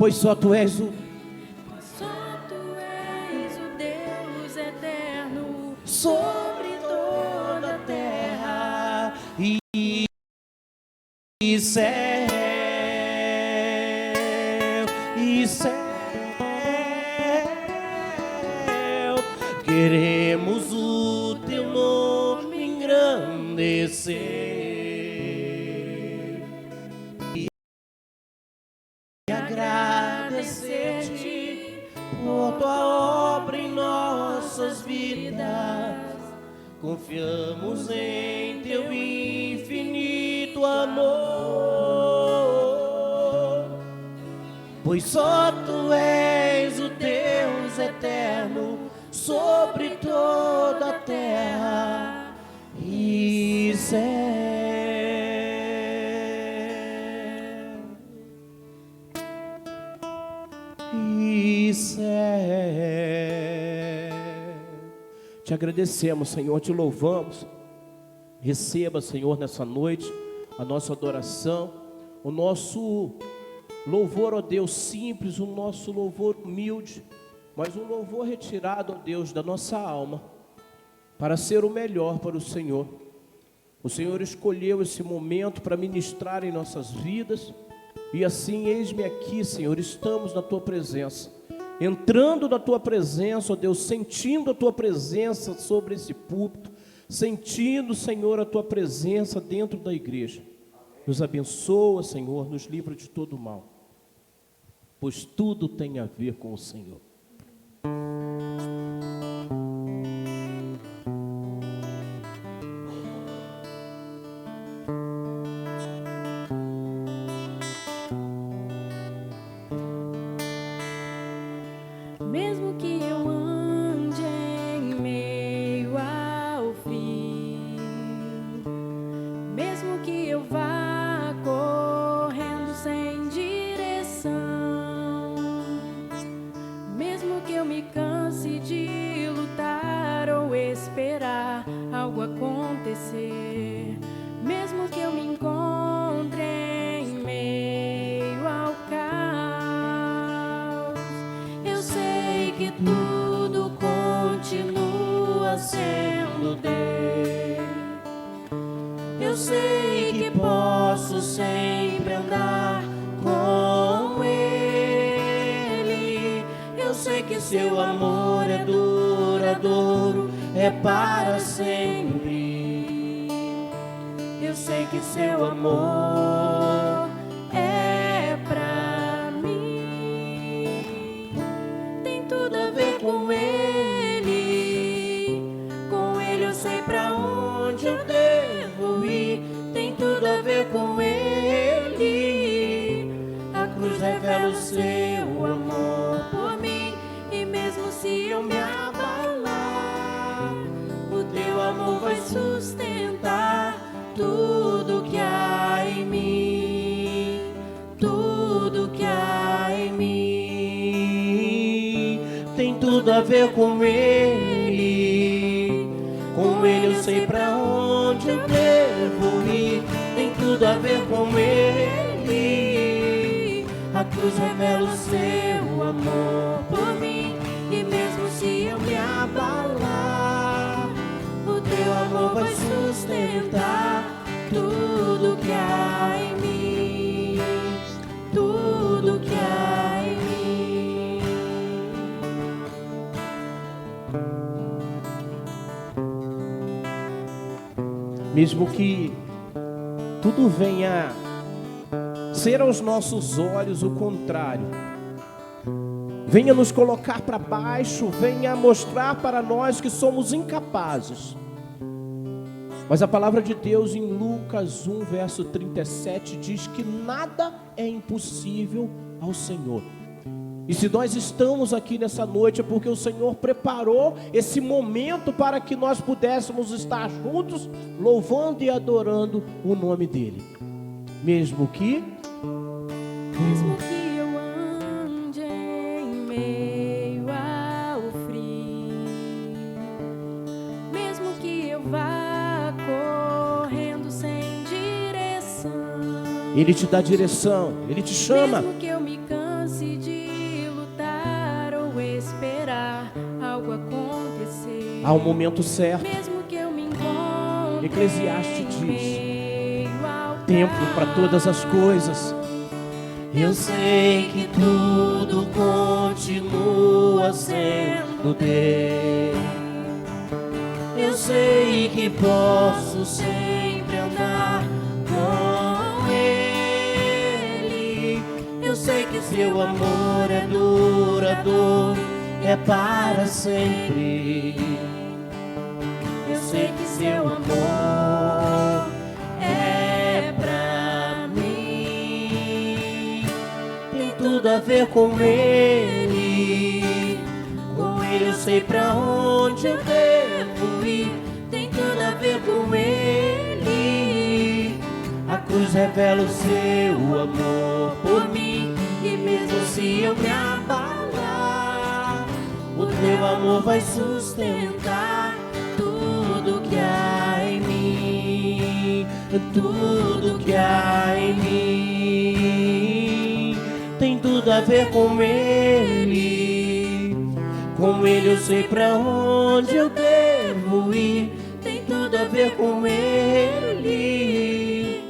pois só tu és o Deus eterno sobre toda a terra e céu, e céu. Queremos o teu nome engrandecer e agradecer-te por tua obra em nossas vidas. Confiamos em teu infinito amor, pois só tu és o Deus eterno sobre toda a terra e céu. E céu. Te agradecemos, Senhor, te louvamos. Receba, Senhor, nessa noite a nossa adoração, o nosso louvor, ó Deus, simples, o nosso louvor humilde, mas um louvor retirado, ó Deus, da nossa alma, para ser o melhor para o Senhor. O Senhor escolheu esse momento para ministrar em nossas vidas, e assim, eis-me aqui, Senhor, estamos na Tua presença, entrando na Tua presença, ó Deus, sentindo a Tua presença sobre esse púlpito, sentindo, Senhor, a Tua presença dentro da igreja. Nos abençoa, Senhor, nos livra de todo mal, pois tudo tem a ver com o Senhor. Mesmo que eu ande em meio ao frio, mesmo que eu vá correndo sem direção, mesmo que eu me canse de lutar ou esperar algo acontecer, mesmo que eu me encontre em meio ao caos, eu sei que tudo continua sendo Deus. Eu sei que posso sempre andar com Ele. Eu sei que seu amor é duradouro, é para sempre. Eu sei que seu amor é pra mim. Tem tudo a ver com Ele. Com Ele eu sei pra onde eu devo ir. Tem tudo a ver com Ele. A cruz revela o seu amor por mim. E mesmo se eu me abalar, o teu amor vai sustentar tudo que há em mim, tudo que há em mim. Tem tudo a ver com Ele. Com Ele eu sei pra onde eu devo ir. Tem tudo a ver com Ele. A cruz revela o seu amor por mim. E mesmo se eu me abalar, o teu amor vai sustentar tudo que há em mim, tudo que há em mim. Mesmo que tudo venha ser aos nossos olhos o contrário, venha nos colocar para baixo, venha mostrar para nós que somos incapazes, mas a palavra de Deus em Lucas 1, verso 37 diz que nada é impossível ao Senhor. E se nós estamos aqui nessa noite é porque o Senhor preparou esse momento para que nós pudéssemos estar juntos, louvando e adorando o nome dEle. Mesmo que eu ande em meio ao frio, mesmo que eu vá correndo sem direção, Ele te dá direção, Ele te chama. mesmo que eu me canse decidir lutar ou esperar algo acontecer. Há um momento certo. Mesmo que eu me encontre Eclesiastes diz: em meio ao tempo para todas as coisas. Eu sei que tudo continua sendo Deus. Eu sei que posso sempre andar com Ele. Eu sei que seu amor é duradouro, é para sempre. Eu sei que seu amor é pra mim. Tem tudo a ver com Ele. Com Ele eu sei pra onde eu devo ir. Tem tudo a ver com Ele. A cruz revela o seu amor por mim. E mesmo se eu me abalar, o teu amor vai sustentar tudo que há em mim. Tudo que há em mim tem tudo a ver com Ele. Com Ele eu sei pra onde eu devo ir. Tem tudo a ver com Ele.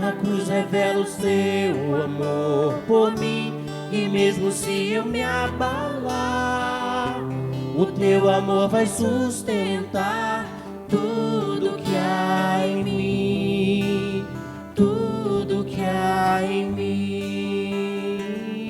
A cruz revela o seu amor por mim. E mesmo se eu me abalar, o teu amor vai sustentar tudo que há em mim. Tudo que há em mim.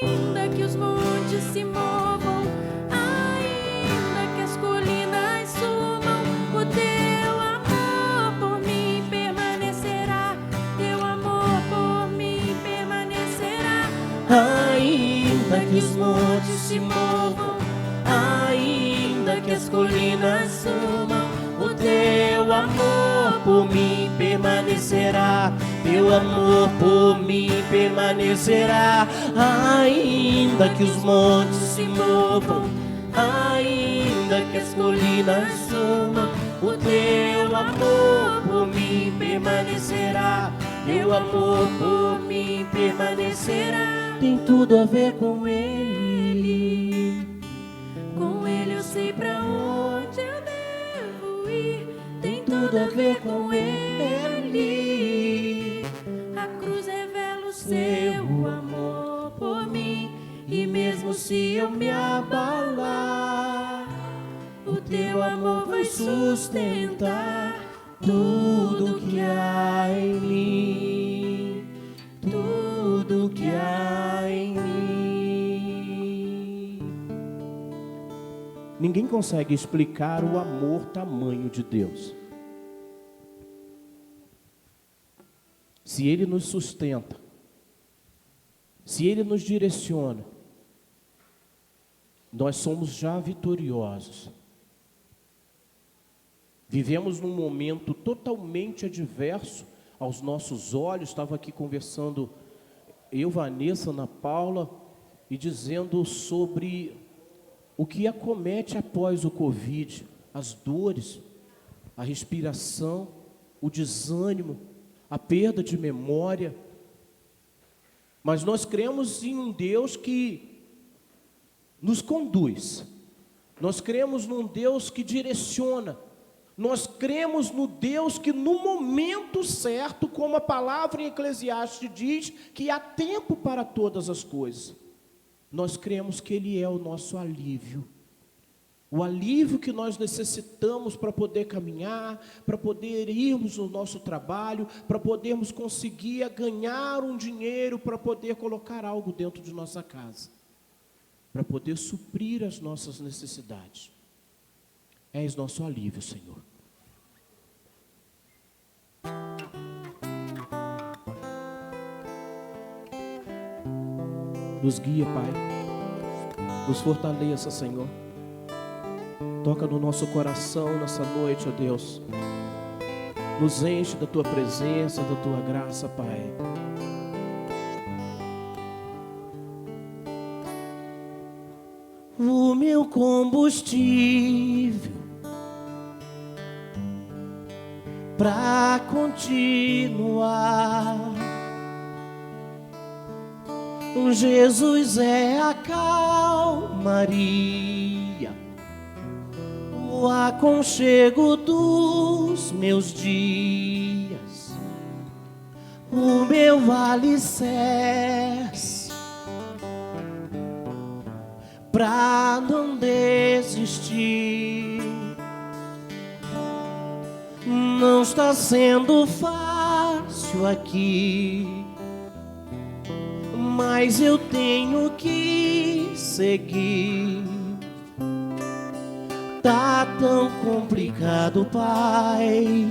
Ainda que os montes se movam, ainda que as colinas sumam, o teu amor por mim permanecerá. Teu amor por mim permanecerá. Ainda que os montes se movam, ainda que as colinas sumam, o teu amor por mim permanecerá. Teu amor por mim permanecerá. Ainda que os montes se movam, ainda que as colinas sumam, o teu amor por mim permanecerá. Teu amor por mim permanecerá. Tem tudo a ver com Ele. Com Ele eu sei pra onde eu devo ir. Tem Tudo a ver com Ele. A cruz revela o seu amor por mim. E mesmo se eu me abalar, o teu amor vai sustentar tudo que há em mim. Tudo que há em mim. Ninguém consegue explicar o amor tamanho de Deus. Se Ele nos sustenta, se Ele nos direciona, nós somos já vitoriosos. Vivemos num momento totalmente adverso aos nossos olhos. Estava aqui conversando eu, Vanessa, Ana Paula, e dizendo sobre o que acomete após o Covid, as dores, a respiração, o desânimo, a perda de memória. Mas nós cremos em um Deus que nos conduz. Nós cremos num Deus que direciona. Nós cremos no Deus que no momento certo, como a palavra em Eclesiastes diz, que há tempo para todas as coisas. Nós cremos que Ele é o nosso alívio. O alívio que nós necessitamos para poder caminhar, para poder irmos no nosso trabalho, para podermos conseguir ganhar um dinheiro, para poder colocar algo dentro de nossa casa, para poder suprir as nossas necessidades. És nosso alívio, Senhor. Nos guia, Pai. Nos fortaleça, Senhor. Toca no nosso coração nessa noite, ó Deus. Nos enche da Tua presença, da Tua graça, Pai. O meu combustível pra continuar Jesus é a calmaria, o aconchego dos meus dias, o meu alicerce pra não desistir. Não está sendo fácil aqui, mas eu tenho que seguir. Tá tão complicado, Pai,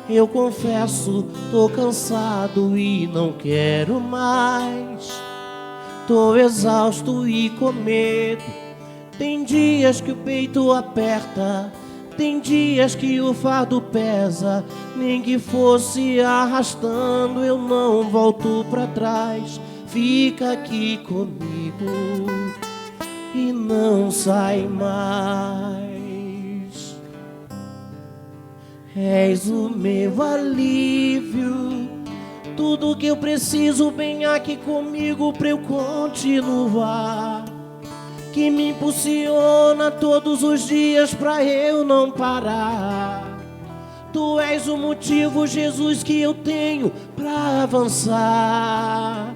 eu confesso, tô cansado e não quero mais. Tô exausto e com medo, tem dias que o peito aperta, tem dias que o fardo pesa. Nem que fosse arrastando, eu não volto pra trás. Fica aqui comigo e não sai mais. És o meu alívio, tudo que eu preciso bem aqui comigo pra eu continuar, que me impulsiona todos os dias pra eu não parar. Tu és o motivo, Jesus, que eu tenho pra avançar.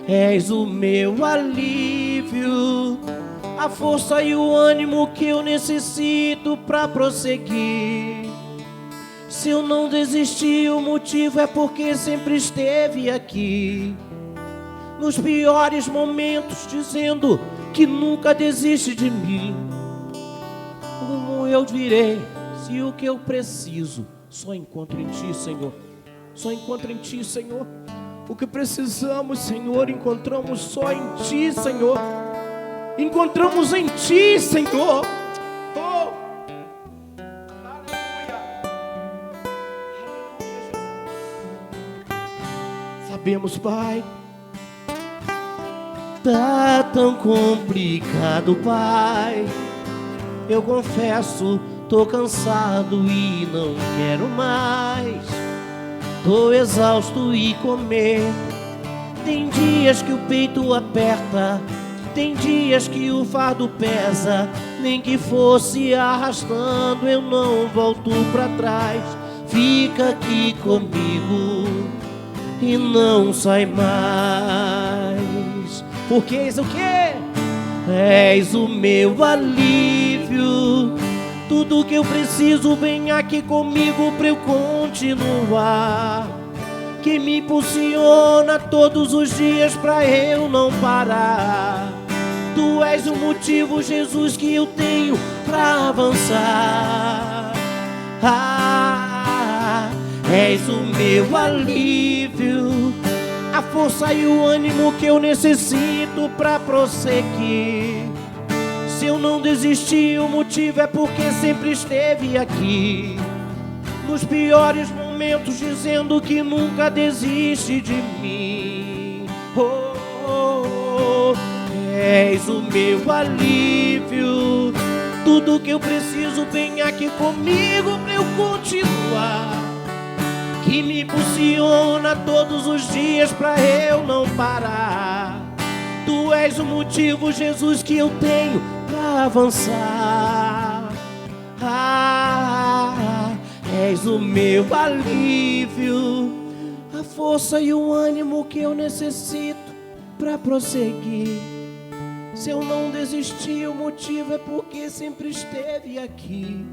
És o meu alívio, a força e o ânimo que eu necessito pra prosseguir. Se eu não desisti, o motivo é porque sempre esteve aqui, nos piores momentos, dizendo que nunca desiste de mim. Como eu direi, se o que eu preciso só encontro em Ti, Senhor? Só encontro em Ti, Senhor. O que precisamos, Senhor, encontramos só em Ti, Senhor. Encontramos em Ti, Senhor. Oh, aleluia. Sabemos, Pai, tá tão complicado, Pai. Eu confesso, tô cansado e não quero mais. Tô exausto e com medo, tem dias que o peito aperta, tem dias que o fardo pesa. Nem que fosse arrastando, eu não volto pra trás. Fica aqui comigo e não sai mais. Porque és o quê? És o meu alívio, tudo que eu preciso bem aqui comigo pra eu continuar, que me impulsiona todos os dias pra eu não parar. Tu és o motivo, Jesus, que eu tenho pra avançar. És o meu alívio, a força e o ânimo que eu necessito pra prosseguir. Se eu não desisti, o motivo é porque sempre esteve aqui, nos piores momentos, dizendo que nunca desiste de mim. Oh, oh, oh. És o meu alívio, tudo que eu preciso bem aqui comigo pra eu continuar, que me impulsiona todos os dias pra eu não parar. Tu és o motivo, Jesus, que eu tenho pra avançar. És o meu alívio, a força e o ânimo que eu necessito pra prosseguir. Se eu não desisti, o motivo é porque sempre esteve aqui,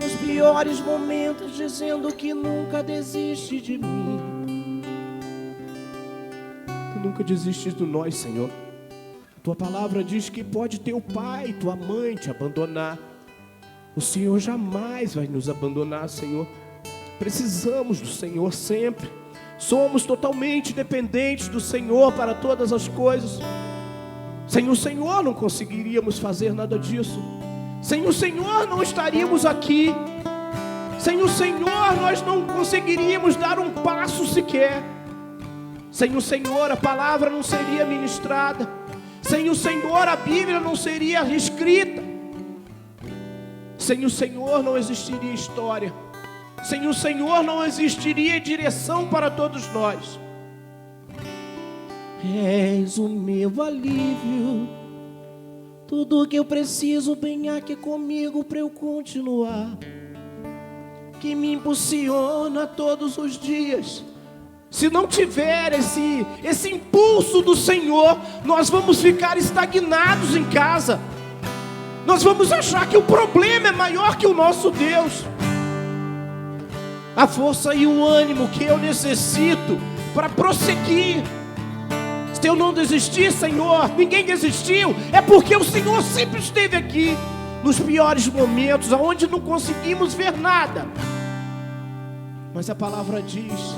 nos piores momentos, dizendo que nunca desiste de mim. Tu nunca desistes de nós, Senhor. Tua palavra diz que pode teu pai, tua mãe te abandonar, o Senhor jamais vai nos abandonar, Senhor. Precisamos do Senhor sempre. Somos totalmente dependentes do Senhor para todas as coisas. Sem o Senhor não conseguiríamos fazer nada disso. Sem o Senhor não estaríamos aqui. Sem o Senhor nós não conseguiríamos dar um passo sequer. Sem o Senhor a palavra não seria ministrada. Sem o Senhor a Bíblia não seria escrita. Sem o Senhor não existiria história. Sem o Senhor não existiria direção para todos nós. És o meu alívio, tudo que eu preciso bem aqui comigo para eu continuar, que me impulsiona todos os dias. Se não tiver esse impulso do Senhor, nós vamos ficar estagnados em casa. Nós vamos achar que o problema é maior que o nosso Deus. A força e o ânimo que eu necessito para prosseguir. Se eu não desistir, Senhor, ninguém desistiu, é porque o Senhor sempre esteve aqui, nos piores momentos, onde não conseguimos ver nada. Mas a palavra diz: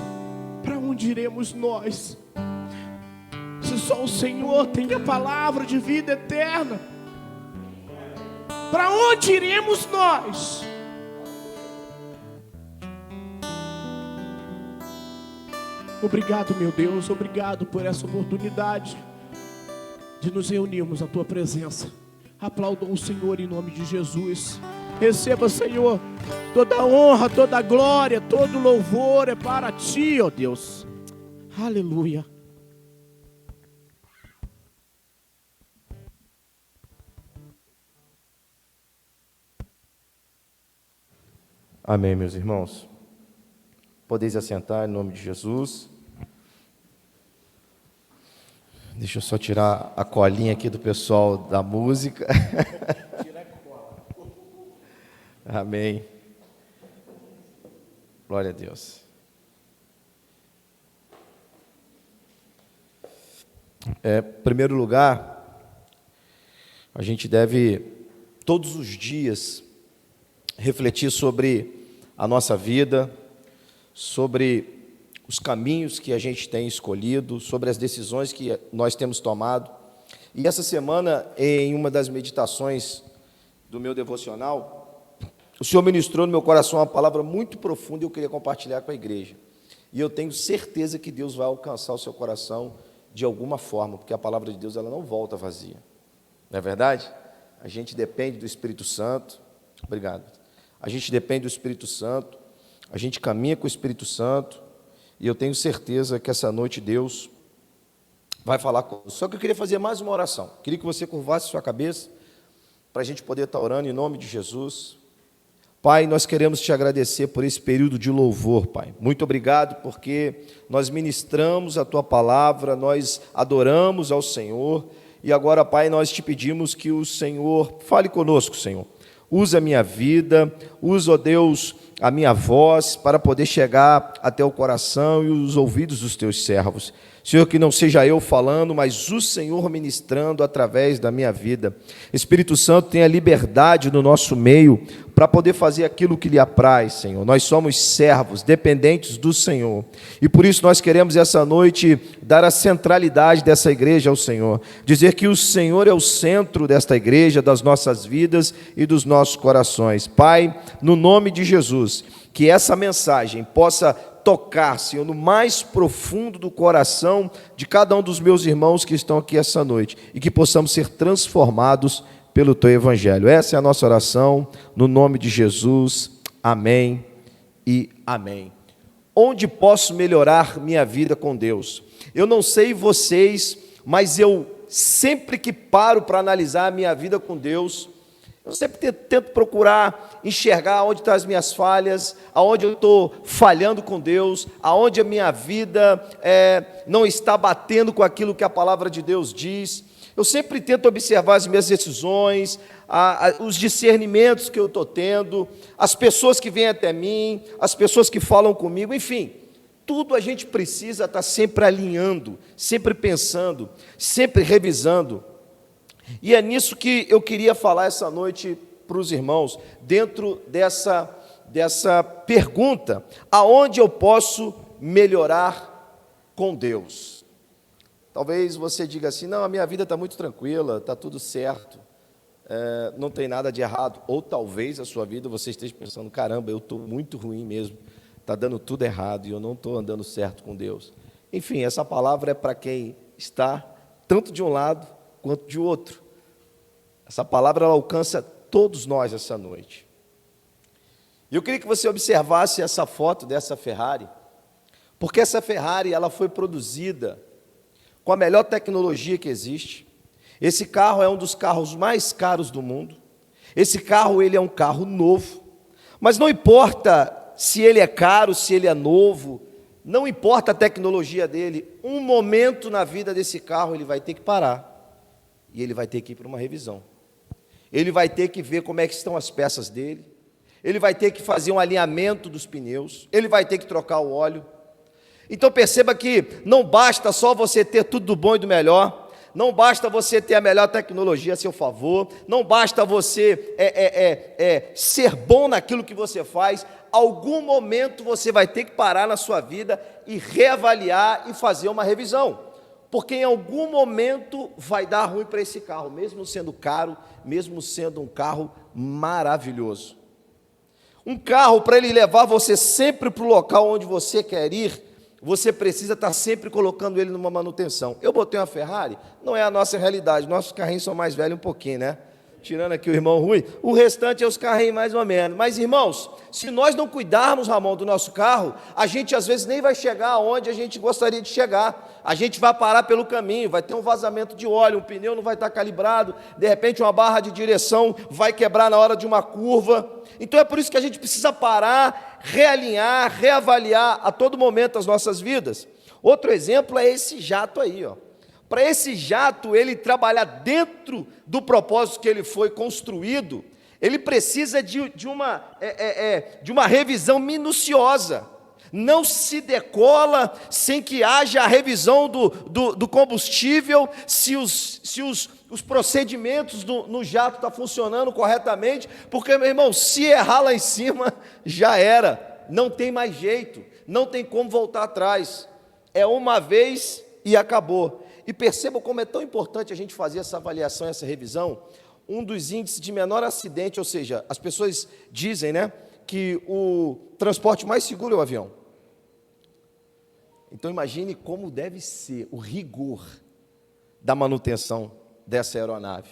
para onde iremos nós, se só o Senhor tem a palavra de vida eterna? Para onde iremos nós? Obrigado, meu Deus, obrigado por essa oportunidade de nos reunirmos na Tua presença. Aplaudam o Senhor em nome de Jesus. Receba, Senhor, toda a honra, toda a glória, todo o louvor é para Ti, ó Deus. Aleluia. Amém, meus irmãos. Podeis assentar em nome de Jesus. Deixa eu só tirar a colinha aqui do pessoal da música. Amém. Glória a Deus. Em primeiro lugar, a gente deve todos os dias refletir sobre a nossa vida, sobre os caminhos que a gente tem escolhido, sobre as decisões que nós temos tomado. E essa semana, em uma das meditações do meu devocional, o Senhor ministrou no meu coração uma palavra muito profunda e eu queria compartilhar com a igreja. E eu tenho certeza que Deus vai alcançar o seu coração de alguma forma, porque a palavra de Deus ela não volta vazia. Não é verdade? A gente depende do Espírito Santo. Obrigado. A gente depende do Espírito Santo. A gente caminha com o Espírito Santo, e eu tenho certeza que essa noite Deus vai falar conosco. Só que eu queria fazer mais uma oração. Queria que você curvasse sua cabeça, para a gente poder estar orando em nome de Jesus. Pai, nós queremos te agradecer por esse período de louvor, Pai. Muito obrigado, porque nós ministramos a Tua palavra, nós adoramos ao Senhor, e agora, Pai, nós te pedimos que o Senhor fale conosco, Senhor. Usa a minha vida, usa, ó Deus, a minha voz para poder chegar até o coração e os ouvidos dos teus servos. Senhor, que não seja eu falando, mas o Senhor ministrando através da minha vida. Espírito Santo, tenha liberdade no nosso meio para poder fazer aquilo que lhe apraz, Senhor. Nós somos servos, dependentes do Senhor. E por isso nós queremos essa noite dar a centralidade dessa igreja ao Senhor. Dizer que o Senhor é o centro desta igreja, das nossas vidas e dos nossos corações. Pai, no nome de Jesus, que essa mensagem possa tocar, Senhor, no mais profundo do coração de cada um dos meus irmãos que estão aqui essa noite, e que possamos ser transformados pelo Teu Evangelho. Essa é a nossa oração, no nome de Jesus. Amém e amém. Onde posso melhorar minha vida com Deus? Eu não sei vocês, mas eu sempre que paro para analisar a minha vida com Deus, eu sempre tento procurar enxergar onde estão as minhas falhas, aonde eu estou falhando com Deus, aonde a minha vida não está batendo com aquilo que a palavra de Deus diz. Eu sempre tento observar as minhas decisões, os discernimentos que eu estou tendo, as pessoas que vêm até mim, as pessoas que falam comigo, enfim, tudo a gente precisa estar sempre alinhando, sempre pensando, sempre revisando. E é nisso que eu queria falar essa noite para os irmãos, dentro dessa pergunta: aonde eu posso melhorar com Deus? Talvez você diga assim: não, a minha vida está muito tranquila, está tudo certo, não tem nada de errado. Ou talvez a sua vida você esteja pensando: caramba, eu estou muito ruim mesmo, está dando tudo errado e eu não estou andando certo com Deus. Enfim, essa palavra é para quem está tanto de um lado quanto de outro. Essa palavra ela alcança todos nós essa noite. E eu queria que você observasse essa foto dessa Ferrari, porque essa Ferrari ela foi produzida com a melhor tecnologia que existe. Esse carro é um dos carros mais caros do mundo. Esse carro, ele é um carro novo. Mas não importa se ele é caro, se ele é novo, não importa a tecnologia dele, um momento na vida desse carro ele vai ter que parar. E ele vai ter que ir para uma revisão. Ele vai ter que ver como é que estão as peças dele. Ele vai ter que fazer um alinhamento dos pneus. Ele vai ter que trocar o óleo. Então perceba que não basta só você ter tudo do bom e do melhor. Não basta você ter a melhor tecnologia a seu favor. Não basta você ser bom naquilo que você faz. Algum momento você vai ter que parar na sua vida e reavaliar e fazer uma revisão. Porque em algum momento vai dar ruim para esse carro, mesmo sendo caro, mesmo sendo um carro maravilhoso. Um carro, para ele levar você sempre para o local onde você quer ir, você precisa estar sempre colocando ele numa manutenção. Eu botei uma Ferrari, não é a nossa realidade, nossos carrinhos são mais velhos um pouquinho, né? Tirando aqui o irmão Rui, o restante é os carrinhos mais ou menos. Mas, irmãos, se nós não cuidarmos, Ramon, do nosso carro, a gente às vezes nem vai chegar aonde a gente gostaria de chegar. A gente vai parar pelo caminho, vai ter um vazamento de óleo, um pneu não vai estar calibrado, de repente uma barra de direção vai quebrar na hora de uma curva. Então é por isso que a gente precisa parar, realinhar, reavaliar a todo momento as nossas vidas. Outro exemplo é esse jato aí, ó. Para esse jato ele trabalhar dentro do propósito que ele foi construído, ele precisa de uma revisão minuciosa. Não se decola sem que haja a revisão do combustível, se os procedimentos no jato estão funcionando corretamente, porque, meu irmão, se errar lá em cima, já era, não tem mais jeito, não tem como voltar atrás, é uma vez e acabou. E percebam como é tão importante a gente fazer essa avaliação, essa revisão. Um dos índices de menor acidente, ou seja, as pessoas dizem, né, que o transporte mais seguro é o avião. Então imagine como deve ser o rigor da manutenção dessa aeronave.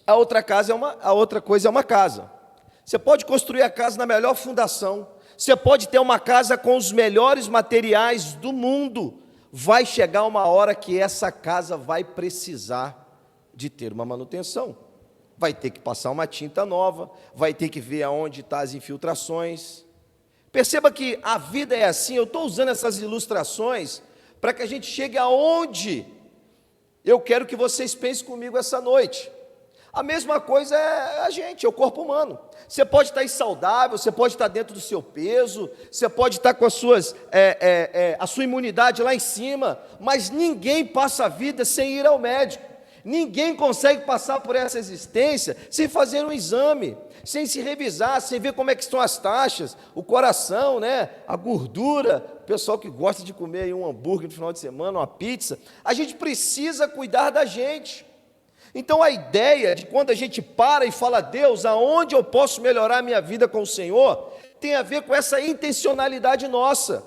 A outra coisa é uma casa. Você pode construir a casa na melhor fundação. Você pode ter uma casa com os melhores materiais do mundo. Vai chegar uma hora que essa casa vai precisar de ter uma manutenção. Vai ter que passar uma tinta nova, vai ter que ver aonde estão as infiltrações. Perceba que a vida é assim. Eu estou usando essas ilustrações para que a gente chegue aonde eu quero que vocês pensem comigo essa noite. A mesma coisa é a gente, é o corpo humano. Você pode estar insaudável, você pode estar dentro do seu peso, você pode estar com a sua imunidade lá em cima, mas ninguém passa a vida sem ir ao médico. Ninguém consegue passar por essa existência sem fazer um exame, sem se revisar, sem ver como é que estão as taxas, o coração, né, a gordura, o pessoal que gosta de comer aí um hambúrguer no final de semana, uma pizza. A gente precisa cuidar da gente. Então a ideia de quando a gente para e fala, Deus, aonde eu posso melhorar a minha vida com o Senhor, tem a ver com essa intencionalidade nossa,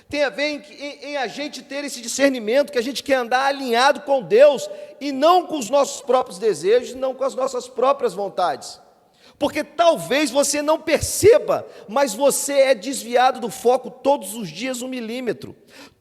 tem a ver em a gente ter esse discernimento, que a gente quer andar alinhado com Deus, e não com os nossos próprios desejos, não com as nossas próprias vontades, porque talvez você não perceba, mas você é desviado do foco todos os dias 1 milímetro,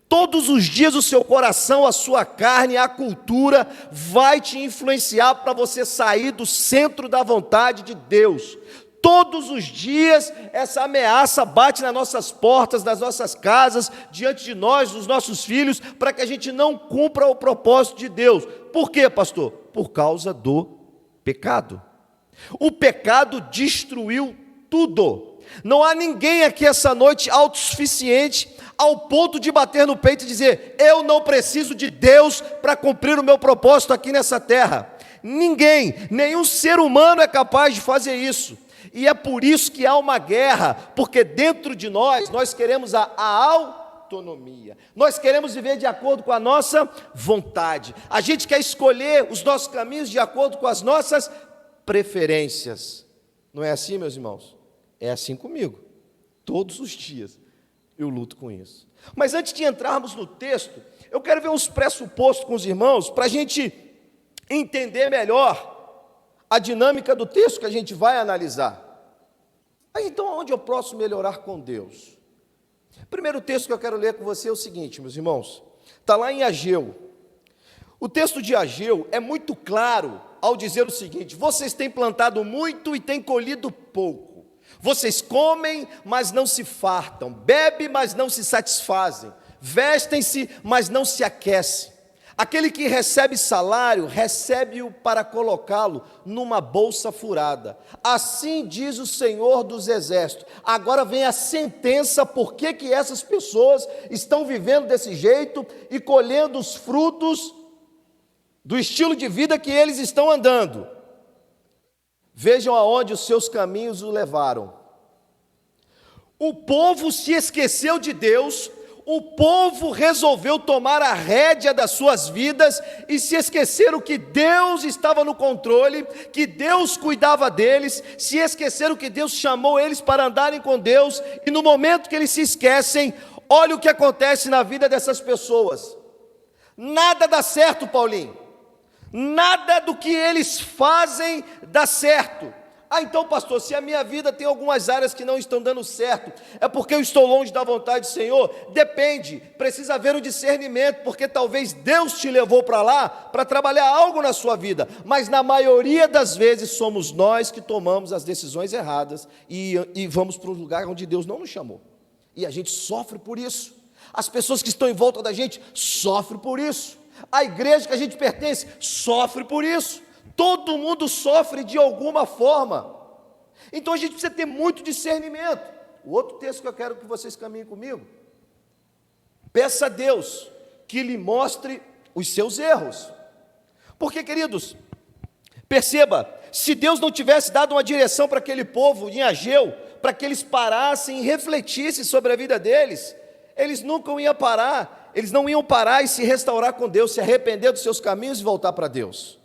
todos os dias o seu coração, a sua carne, a cultura vai te influenciar para você sair do centro da vontade de Deus. Todos os dias essa ameaça bate nas nossas portas, nas nossas casas, diante de nós, dos nossos filhos, para que a gente não cumpra o propósito de Deus. Por quê, pastor? Por causa do pecado. O pecado destruiu tudo. Não há ninguém aqui essa noite autossuficiente ao ponto de bater no peito e dizer, eu não preciso de Deus para cumprir o meu propósito aqui nessa terra. Ninguém, nenhum ser humano é capaz de fazer isso. E é por isso que há uma guerra, porque dentro de nós queremos a autonomia. Nós queremos viver de acordo com a nossa vontade. A gente quer escolher os nossos caminhos de acordo com as nossas preferências. Não é assim, meus irmãos? É assim comigo. Todos os dias eu luto com isso. Mas antes de entrarmos no texto, eu quero ver uns pressupostos com os irmãos, para a gente entender melhor a dinâmica do texto que a gente vai analisar. Mas então, onde eu posso melhorar com Deus? O primeiro texto que eu quero ler com você é o seguinte, meus irmãos, está lá em Ageu. O texto de Ageu é muito claro ao dizer o seguinte: vocês têm plantado muito e têm colhido pouco. Vocês comem, mas não se fartam, bebem, mas não se satisfazem, vestem-se, mas não se aquecem. Aquele que recebe salário, recebe-o para colocá-lo numa bolsa furada. Assim diz o Senhor dos Exércitos. Agora vem a sentença, por que essas pessoas estão vivendo desse jeito e colhendo os frutos do estilo de vida que eles estão andando. Vejam aonde os seus caminhos o levaram. O povo se esqueceu de Deus. O povo resolveu tomar a rédea das suas vidas e se esqueceram que Deus estava no controle, que Deus cuidava deles, se esqueceram que Deus chamou eles para andarem com Deus, e no momento que eles se esquecem, olha o que acontece na vida dessas pessoas. Nada dá certo, Paulinho. Nada do que eles fazem dá certo. Ah, então, pastor, se a minha vida tem algumas áreas que não estão dando certo, é porque eu estou longe da vontade do Senhor? Depende, precisa haver o discernimento, porque talvez Deus te levou para lá para trabalhar algo na sua vida, mas na maioria das vezes somos nós que tomamos as decisões erradas e vamos para um lugar onde Deus não nos chamou, e a gente sofre por isso. As pessoas que estão em volta da gente sofrem por isso, a igreja que a gente pertence sofre por isso. Todo mundo sofre de alguma forma. Então a gente precisa ter muito discernimento. O outro texto que eu quero que vocês caminhem comigo. Peça a Deus que lhe mostre os seus erros. Porque, queridos, perceba, se Deus não tivesse dado uma direção para aquele povo em Ageu, para que eles parassem e refletissem sobre a vida deles, eles nunca iam parar, eles não iam parar e se restaurar com Deus, se arrepender dos seus caminhos e voltar para Deus.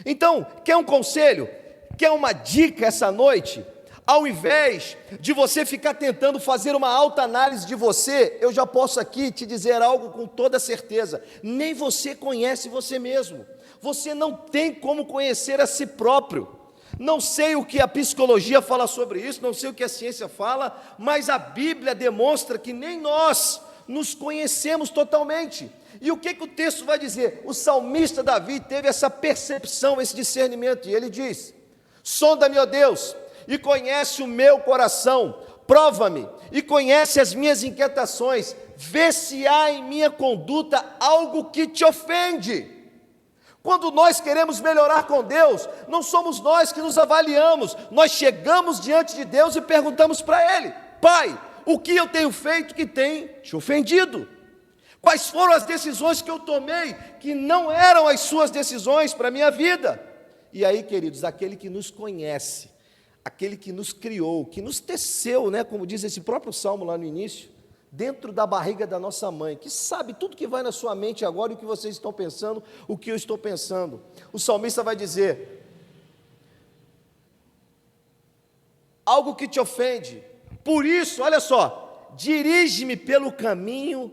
Então, quer um conselho? Quer uma dica essa noite? Ao invés de você ficar tentando fazer uma autoanálise de você, eu já posso aqui te dizer algo com toda certeza: nem você conhece você mesmo, você não tem como conhecer a si próprio. Não sei o que a psicologia fala sobre isso, não sei o que a ciência fala, mas a Bíblia demonstra que nem nós nos conhecemos totalmente. E o que o texto vai dizer? O salmista Davi teve essa percepção, esse discernimento, e ele diz: sonda-me, ó Deus, e conhece o meu coração, prova-me, e conhece as minhas inquietações, vê se há em minha conduta algo que te ofende. Quando nós queremos melhorar com Deus, não somos nós que nos avaliamos, nós chegamos diante de Deus e perguntamos para Ele: Pai, o que eu tenho feito que tem te ofendido? Quais foram as decisões que eu tomei que não eram as suas decisões para a minha vida? E aí, queridos, aquele que nos conhece, aquele que nos criou, que nos teceu, né, como diz esse próprio salmo lá no início, dentro da barriga da nossa mãe, que sabe tudo que vai na sua mente agora e o que vocês estão pensando, o que eu estou pensando. O salmista vai dizer: algo que te ofende, por isso, olha só, dirige-me pelo caminho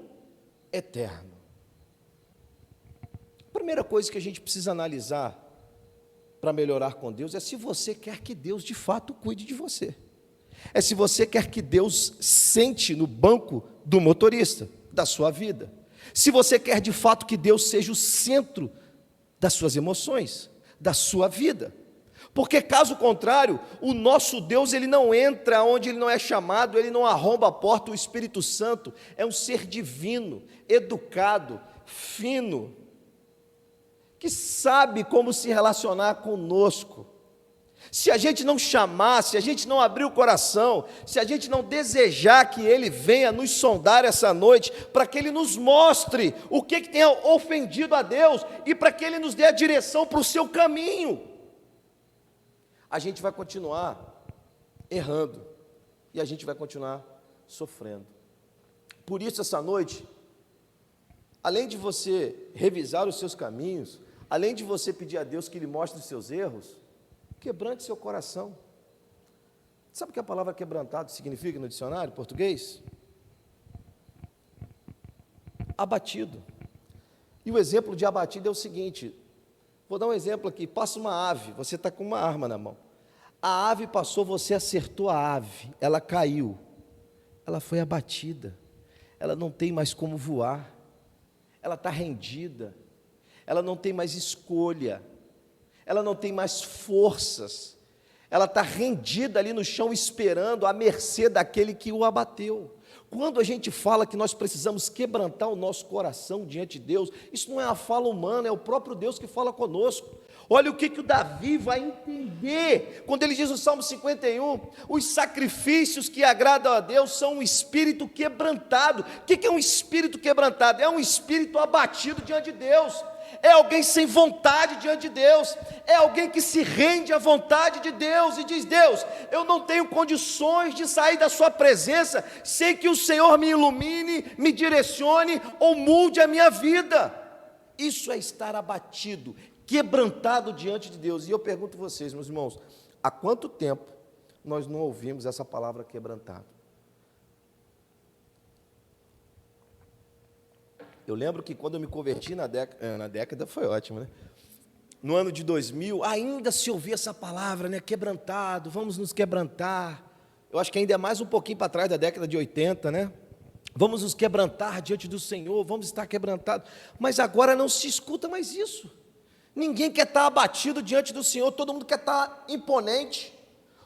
eterno. A primeira coisa que a gente precisa analisar para melhorar com Deus é se você quer que Deus de fato cuide de você. É se você quer que Deus sente no banco do motorista da sua vida. Se você quer de fato que Deus seja o centro das suas emoções, da sua vida. Porque caso contrário, o nosso Deus, ele não entra onde ele não é chamado, ele não arromba a porta. O Espírito Santo é um ser divino, educado, fino, que sabe como se relacionar conosco. Se a gente não chamar, se a gente não abrir o coração, se a gente não desejar que Ele venha nos sondar essa noite, para que Ele nos mostre o que tenha ofendido a Deus, e para que Ele nos dê a direção para o seu caminho, a gente vai continuar errando, e a gente vai continuar sofrendo. Por isso, essa noite, além de você revisar os seus caminhos, além de você pedir a Deus que Ele mostre os seus erros, quebrante seu coração. Sabe o que a palavra quebrantado significa no dicionário português? Abatido. E o exemplo de abatido é o seguinte: vou dar um exemplo aqui. Passa uma ave, você está com uma arma na mão. A ave passou, você acertou a ave, ela caiu, ela foi abatida. ela não tem mais como voar, ela está rendida, ela não tem mais escolha, ela não tem mais forças, ela está rendida ali no chão, esperando à mercê daquele que o abateu. Quando a gente fala que nós precisamos quebrantar o nosso coração diante de Deus, isso não é a fala humana, é o próprio Deus que fala conosco. Olha o que o Davi vai entender, quando ele diz no Salmo 51, os sacrifícios que agradam a Deus são um espírito quebrantado. O que é um espírito quebrantado? É um espírito abatido diante de Deus, é alguém sem vontade diante de Deus, é alguém que se rende à vontade de Deus e diz: Deus, eu não tenho condições de sair da sua presença sem que o Senhor me ilumine, me direcione ou mude a minha vida. Isso é estar abatido, quebrantado diante de Deus. E eu pergunto a vocês, meus irmãos, há quanto tempo nós não ouvimos essa palavra quebrantado? Eu lembro que quando eu me converti na década foi ótimo, né? No ano de 2000, ainda se ouvia essa palavra, né? Quebrantado, vamos nos quebrantar. Eu acho que ainda é mais um pouquinho para trás da década de 80, né? Vamos nos quebrantar diante do Senhor, vamos estar quebrantados. Mas agora não se escuta mais isso. Ninguém quer estar abatido diante do Senhor, todo mundo quer estar imponente.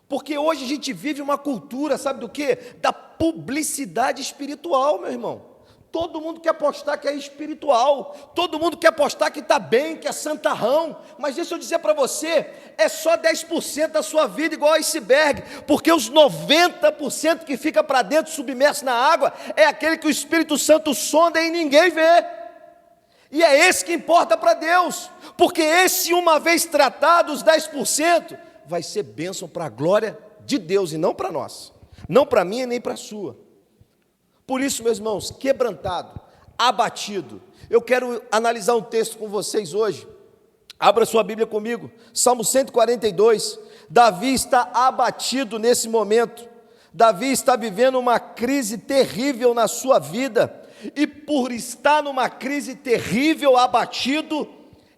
Porque hoje a gente vive uma cultura, sabe do quê? Da publicidade espiritual, meu irmão. Todo mundo quer postar que é espiritual, todo mundo quer postar que está bem, que é santarrão, mas deixa eu dizer para você, é só 10% da sua vida igual iceberg, porque os 90% que fica para dentro, submerso na água, é aquele que o Espírito Santo sonda e ninguém vê, e é esse que importa para Deus, porque esse, uma vez tratado, os 10%, vai ser bênção para a glória de Deus e não para nós, não para mim e nem para a sua. Por isso, meus irmãos, quebrantado, abatido. Eu quero analisar um texto com vocês hoje. Abra sua Bíblia comigo, Salmo 142. Davi está abatido nesse momento. Davi está vivendo uma crise terrível na sua vida. E por estar numa crise terrível, abatido,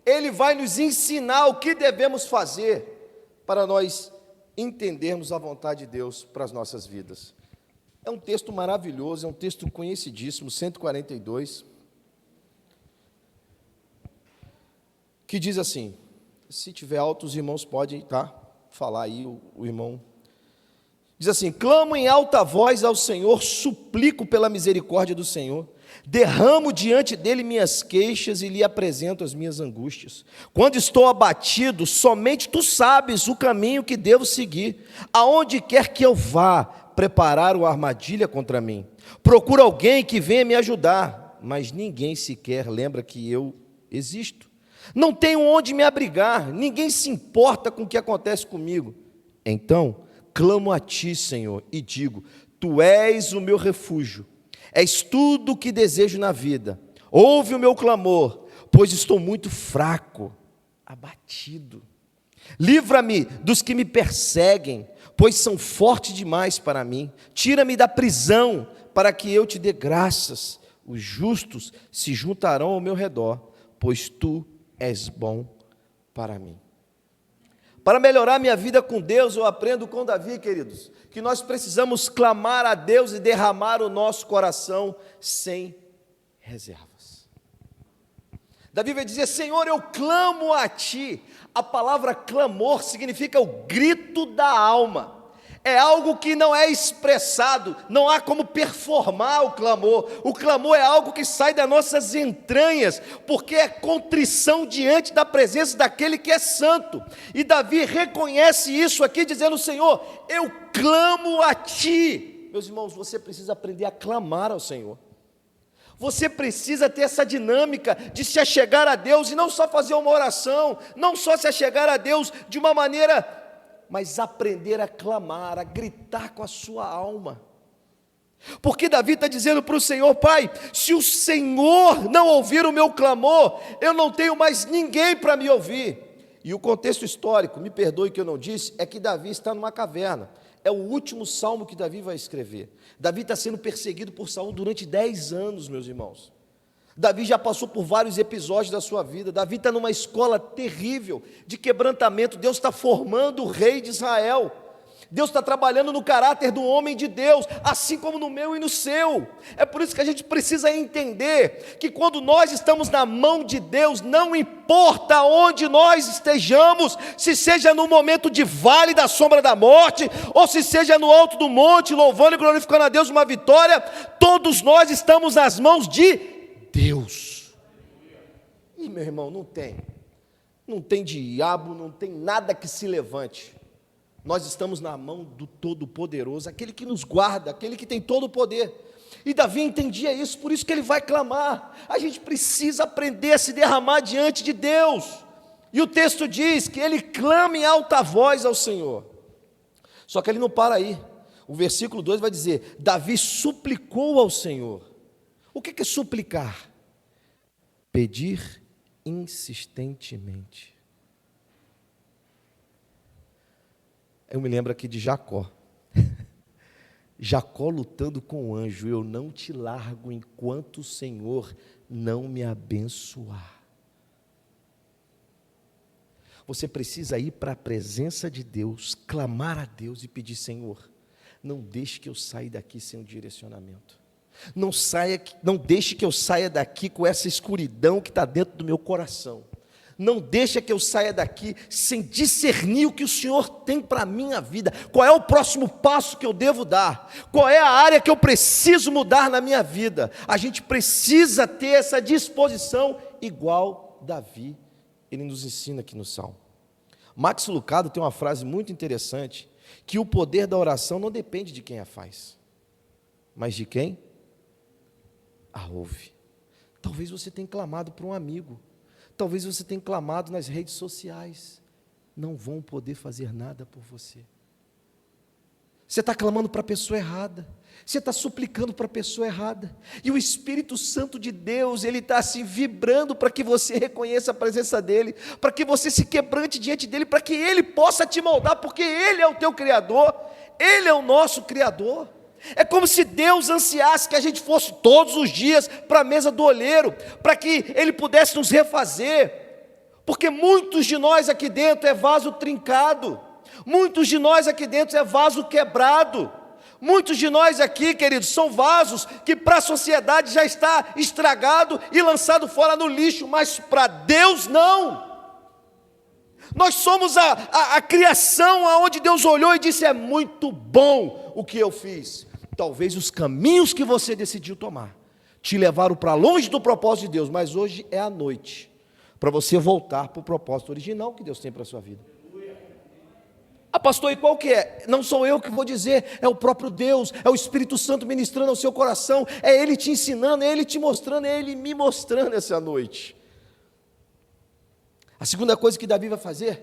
ele vai nos ensinar o que devemos fazer para nós entendermos a vontade de Deus para as nossas vidas. É um texto maravilhoso, é um texto conhecidíssimo, 142, que diz assim, se tiver alto, os irmãos podem falar aí, o irmão. Diz assim: clamo em alta voz ao Senhor, suplico pela misericórdia do Senhor, derramo diante dele minhas queixas e lhe apresento as minhas angústias. Quando estou abatido, somente tu sabes o caminho que devo seguir, aonde quer que eu vá, prepararam a armadilha contra mim. Procuro alguém que venha me ajudar, mas ninguém sequer lembra que eu existo. Não tenho onde me abrigar, ninguém se importa com o que acontece comigo. Então, clamo a ti, Senhor, e digo: tu és o meu refúgio, és tudo o que desejo na vida. Ouve o meu clamor, pois estou muito fraco, abatido. Livra-me dos que me perseguem, pois são fortes demais para mim. Tira-me da prisão, para que eu te dê graças. Os justos se juntarão ao meu redor, pois tu és bom para mim. Para melhorar minha vida com Deus, eu aprendo com Davi, queridos, que nós precisamos clamar a Deus e derramar o nosso coração sem reservas. Davi vai dizer: Senhor, eu clamo a ti. A palavra clamor significa o grito da alma. É algo que não é expressado, não há como performar o clamor. O clamor é algo que sai das nossas entranhas, porque é contrição diante da presença daquele que é santo. E Davi reconhece isso aqui, dizendo: Senhor, eu clamo a ti. Meus irmãos, você precisa aprender a clamar ao Senhor. Você precisa ter essa dinâmica de se achegar a Deus, e não só fazer uma oração, não só se achegar a Deus de uma maneira, mas aprender a clamar, a gritar com a sua alma. Porque Davi está dizendo para o Senhor: Pai, se o Senhor não ouvir o meu clamor, eu não tenho mais ninguém para me ouvir. E o contexto histórico, me perdoe que eu não disse, é que Davi está numa caverna. É o último salmo que Davi vai escrever. Davi está sendo perseguido por Saul durante 10 anos, meus irmãos. Davi já passou por vários episódios da sua vida. Davi está numa escola terrível de quebrantamento. Deus está formando o rei de Israel. Deus está trabalhando no caráter do homem de Deus, assim como no meu e no seu. É por isso que a gente precisa entender que quando nós estamos na mão de Deus, não importa onde nós estejamos, se seja no momento de vale da sombra da morte, ou se seja no alto do monte, louvando e glorificando a Deus uma vitória, todos nós estamos nas mãos de Deus. E meu irmão, não tem diabo, não tem nada que se levante. Nós estamos na mão do Todo-Poderoso, aquele que nos guarda, aquele que tem todo o poder. E Davi entendia isso, por isso que ele vai clamar. A gente precisa aprender a se derramar diante de Deus. E o texto diz que ele clama em alta voz ao Senhor. Só que ele não para aí. O versículo 2 vai dizer: Davi suplicou ao Senhor. O que é suplicar? Pedir insistentemente. Eu me lembro aqui de Jacó. Jacó lutando com o anjo: eu não te largo enquanto o Senhor não me abençoar. Você precisa ir para a presença de Deus, clamar a Deus e pedir: Senhor, não deixe que eu saia daqui sem um direcionamento. Não deixe que eu saia daqui com essa escuridão que está dentro do meu coração. Não deixa que eu saia daqui sem discernir o que o Senhor tem para a minha vida. Qual é o próximo passo que eu devo dar? Qual é a área que eu preciso mudar na minha vida? A gente precisa ter essa disposição igual Davi. Ele nos ensina aqui no Salmo. Max Lucado tem uma frase muito interessante, que o poder da oração não depende de quem a faz, mas de quem a ouve. Talvez você tenha clamado por um amigo, talvez você tenha clamado nas redes sociais, não vão poder fazer nada por você. Você está clamando para a pessoa errada, você está suplicando para a pessoa errada, e o Espírito Santo de Deus, ele está assim vibrando para que você reconheça a presença dEle, para que você se quebrante diante dEle, para que Ele possa te moldar, porque Ele é o teu Criador, Ele é o nosso Criador. É como se Deus ansiasse que a gente fosse todos os dias para a mesa do olheiro, para que Ele pudesse nos refazer, porque muitos de nós aqui dentro é vaso trincado, muitos de nós aqui dentro é vaso quebrado, muitos de nós aqui, queridos, são vasos que para a sociedade já está estragado e lançado fora no lixo, mas para Deus não. Nós somos a criação aonde Deus olhou e disse: é muito bom o que eu fiz. Talvez os caminhos que você decidiu tomar te levaram para longe do propósito de Deus, mas hoje é a noite para você voltar para o propósito original que Deus tem para a sua vida. Ah, pastor, e qual que é? Não sou eu que vou dizer, é o próprio Deus, é o Espírito Santo ministrando ao seu coração, é Ele te ensinando, é Ele te mostrando, é Ele me mostrando essa noite. A segunda coisa que Davi vai fazer,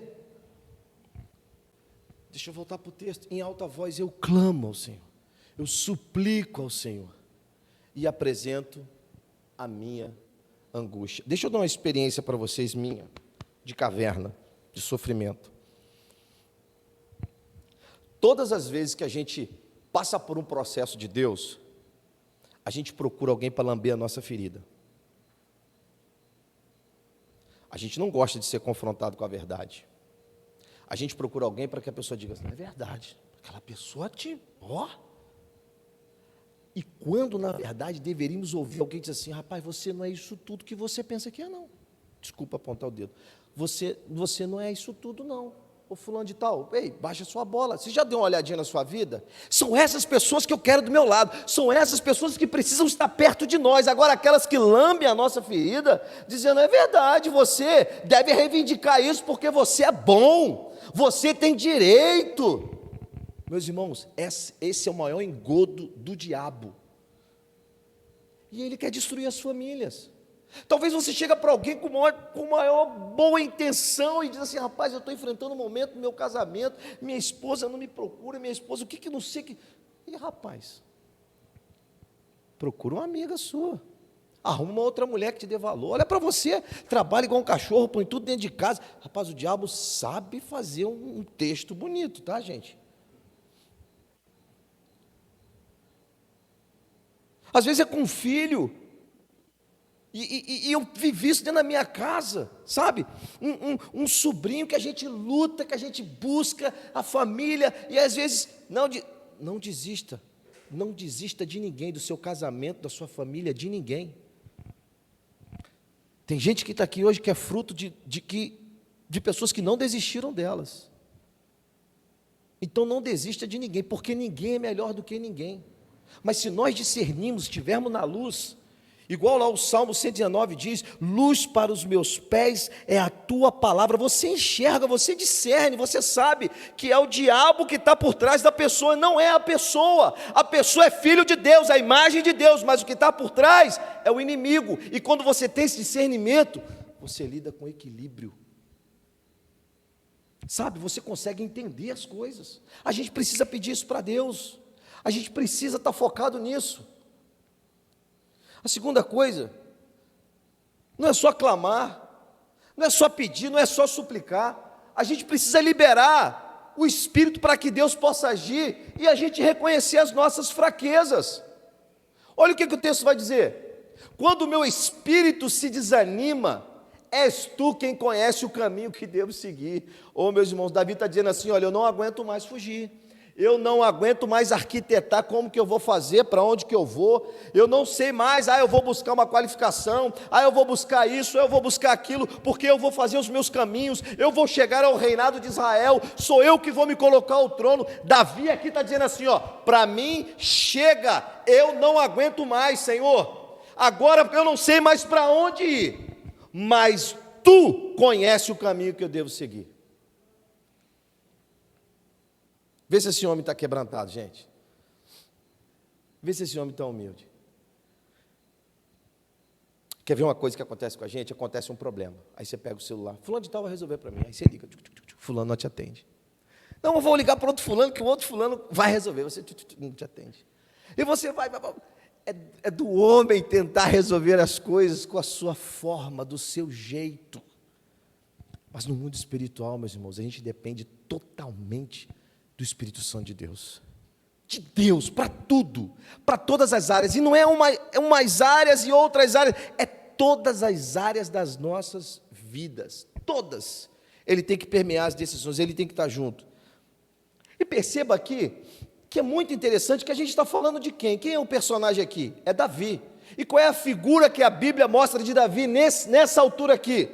deixa eu voltar para o texto, em alta voz eu clamo ao Senhor, eu suplico ao Senhor e apresento a minha angústia. Deixa eu dar uma experiência para vocês minha, de caverna, de sofrimento. Todas as vezes que a gente passa por um processo de Deus, a gente procura alguém para lamber a nossa ferida. A gente não gosta de ser confrontado com a verdade. A gente procura alguém para que a pessoa diga: não é verdade, aquela pessoa te... E quando na verdade deveríamos ouvir alguém dizer assim: rapaz, você não é isso tudo que você pensa que é, não. Desculpa apontar o dedo. Você não é isso tudo, não. Ô fulano de tal, ei, baixa sua bola. Você já deu uma olhadinha na sua vida? São essas pessoas que eu quero do meu lado. São essas pessoas que precisam estar perto de nós. Agora aquelas que lambem a nossa ferida, dizendo: é verdade, você deve reivindicar isso porque você é bom, você tem direito. Meus irmãos, esse é o maior engodo do diabo. E ele quer destruir as famílias. Talvez você chegue para alguém com maior boa intenção e diz assim: rapaz, eu estou enfrentando um momento no meu casamento, minha esposa não me procura, minha esposa, o que não sei que... E rapaz, procura uma amiga sua, arruma uma outra mulher que te dê valor. Olha para você, trabalha igual um cachorro, põe tudo dentro de casa. Rapaz, o diabo sabe fazer um texto bonito, tá, gente? Às vezes é com um filho. E eu vivi isso dentro da minha casa, sabe? Um sobrinho que a gente luta, que a gente busca, a família, e às vezes, não desista de ninguém, do seu casamento, da sua família, de ninguém. Tem gente que está aqui hoje que é fruto de pessoas que não desistiram delas. Então não desista de ninguém, porque ninguém é melhor do que ninguém. Mas se nós discernirmos, estivermos na luz, igual lá o Salmo 119 diz, luz para os meus pés é a tua palavra, você enxerga, você discerne, você sabe que é o diabo que está por trás da pessoa, não é a pessoa é filho de Deus, a imagem de Deus, mas o que está por trás é o inimigo, e quando você tem esse discernimento, você lida com equilíbrio, sabe, você consegue entender as coisas. A gente precisa pedir isso para Deus, a gente precisa estar focado nisso. A segunda coisa, não é só clamar, não é só pedir, não é só suplicar, a gente precisa liberar o Espírito para que Deus possa agir e a gente reconhecer as nossas fraquezas. Olha o que o texto vai dizer: quando o meu espírito se desanima, és tu quem conhece o caminho que devo seguir. Ô meus irmãos, Davi está dizendo assim, olha, eu não aguento mais fugir, eu não aguento mais arquitetar como que eu vou fazer, para onde que eu vou, eu não sei mais, eu vou buscar uma qualificação, eu vou buscar isso, eu vou buscar aquilo, porque eu vou fazer os meus caminhos, eu vou chegar ao reinado de Israel, sou eu que vou me colocar ao trono. Davi aqui está dizendo assim, para mim chega, eu não aguento mais, Senhor, agora eu não sei mais para onde ir, mas tu conhece o caminho que eu devo seguir. Vê se esse homem está quebrantado, gente. Vê se esse homem está humilde. Quer ver uma coisa que acontece com a gente? Acontece um problema. Aí você pega o celular. Fulano de tal vai resolver para mim. Aí você liga. Fulano não te atende. Não, eu vou ligar para outro fulano, que o outro fulano vai resolver. Você não te atende. E você vai. É do homem tentar resolver as coisas com a sua forma, do seu jeito. Mas no mundo espiritual, meus irmãos, a gente depende totalmente do Espírito Santo de Deus para tudo, para todas as áreas, e não é umas áreas e outras áreas, é todas as áreas das nossas vidas, todas, ele tem que permear as decisões, ele tem que estar junto. E perceba aqui, que é muito interessante, que a gente está falando de quem é o personagem aqui? É Davi. E qual é a figura que a Bíblia mostra de Davi nessa altura aqui?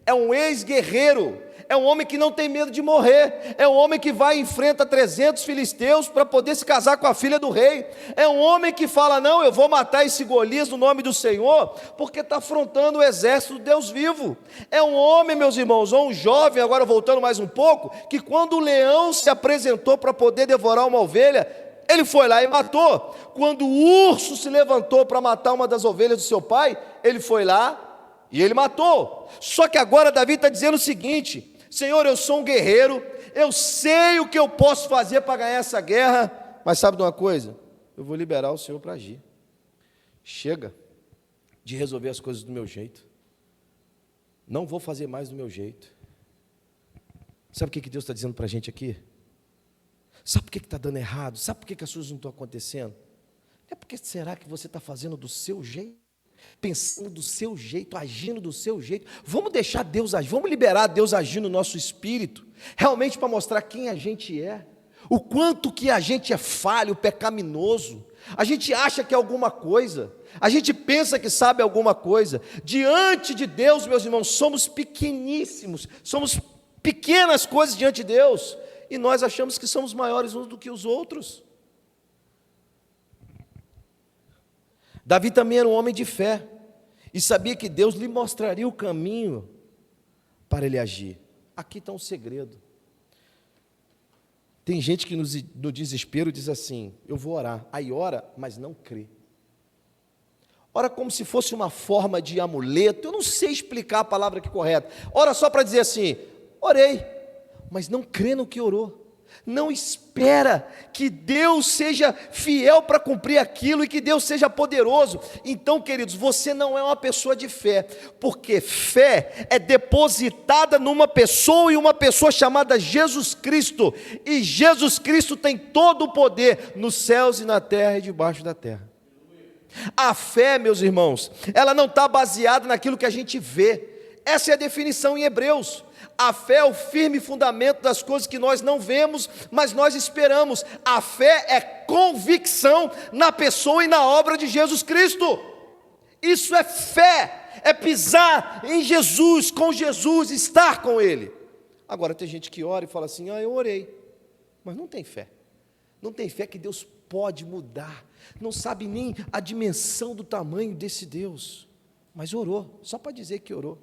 É um ex-guerreiro, é um homem que não tem medo de morrer, é um homem que vai e enfrenta 300 filisteus para poder se casar com a filha do rei, é um homem que fala, não, eu vou matar esse Golias no nome do Senhor, porque está afrontando o exército do Deus vivo. É um homem, meus irmãos, ou um jovem, agora voltando mais um pouco, que quando o leão se apresentou para poder devorar uma ovelha, ele foi lá e matou. Quando o urso se levantou para matar uma das ovelhas do seu pai, ele foi lá e ele matou. Só que agora Davi está dizendo o seguinte, Senhor, eu sou um guerreiro, eu sei o que eu posso fazer para ganhar essa guerra, mas sabe de uma coisa? Eu vou liberar o Senhor para agir. Chega de resolver as coisas do meu jeito, não vou fazer mais do meu jeito. Sabe o que Deus está dizendo para a gente aqui? Sabe por que está dando errado? Sabe por que as coisas não estão acontecendo? É porque será que você está fazendo do seu jeito? Pensando do seu jeito, agindo do seu jeito? Vamos deixar Deus agir, vamos liberar Deus agir no nosso espírito, realmente para mostrar quem a gente é, o quanto que a gente é falho, pecaminoso. A gente acha que é alguma coisa, a gente pensa que sabe alguma coisa. Diante de Deus, meus irmãos, somos pequeníssimos, somos pequenas coisas diante de Deus, e nós achamos que somos maiores uns do que os outros. Davi também era um homem de fé, e sabia que Deus lhe mostraria o caminho para ele agir. Aqui está um segredo. Tem gente que no desespero diz assim, eu vou orar, aí ora, mas não crê. Ora como se fosse uma forma de amuleto, eu não sei explicar a palavra aqui correta. Ora só para dizer assim, orei, mas não crê no que orou. Não espera que Deus seja fiel para cumprir aquilo e que Deus seja poderoso. Então, queridos, você não é uma pessoa de fé, porque fé é depositada numa pessoa, e uma pessoa chamada Jesus Cristo, e Jesus Cristo tem todo o poder nos céus e na terra e debaixo da terra. A fé, meus irmãos, ela não está baseada naquilo que a gente vê. Essa é a definição em Hebreus. A fé é o firme fundamento das coisas que nós não vemos, mas nós esperamos. A fé é convicção na pessoa e na obra de Jesus Cristo. Isso é fé, é pisar em Jesus, com Jesus, estar com Ele. Agora tem gente que ora e fala assim, eu orei, mas não tem fé. Não tem fé que Deus pode mudar, não sabe nem a dimensão do tamanho desse Deus, mas orou, só para dizer que orou.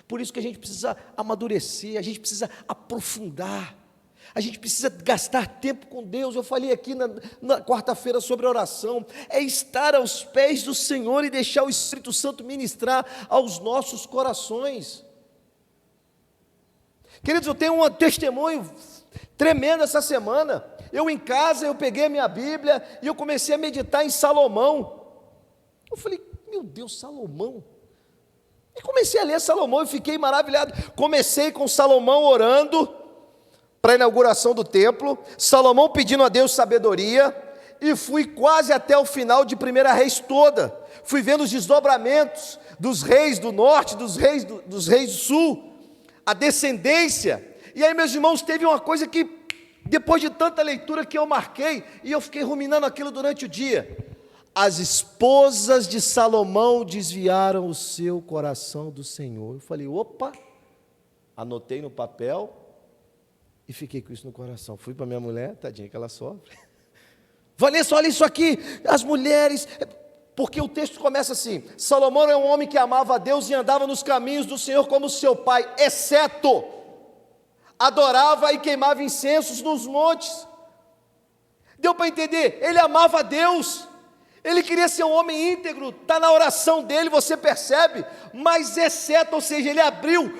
Por isso que a gente precisa amadurecer, a gente precisa aprofundar, a gente precisa gastar tempo com Deus. Eu falei aqui na quarta-feira sobre oração, é estar aos pés do Senhor e deixar o Espírito Santo ministrar aos nossos corações. Queridos, eu tenho um testemunho tremendo essa semana. Eu em casa, eu peguei a minha Bíblia e eu comecei a meditar em Salomão. Eu falei, meu Deus, Salomão. E comecei a ler Salomão e fiquei maravilhado. Comecei com Salomão orando para a inauguração do templo, Salomão pedindo a Deus sabedoria, e fui quase até o final de 1 Reis toda. Fui vendo os desdobramentos dos reis do norte, dos reis do sul, a descendência. E aí, meus irmãos, teve uma coisa que, depois de tanta leitura que eu marquei, e eu fiquei ruminando aquilo durante o dia. As esposas de Salomão desviaram o seu coração do Senhor. Eu falei, opa, anotei no papel e fiquei com isso no coração. Fui para minha mulher, tadinha que ela sofre. Vanessa, olha isso aqui, as mulheres, porque o texto começa assim, Salomão é um homem que amava a Deus e andava nos caminhos do Senhor como seu pai, exceto adorava e queimava incensos nos montes. Deu para entender? Ele amava a Deus, ele queria ser um homem íntegro, está na oração dele, você percebe, mas exceto, ou seja, ele abriu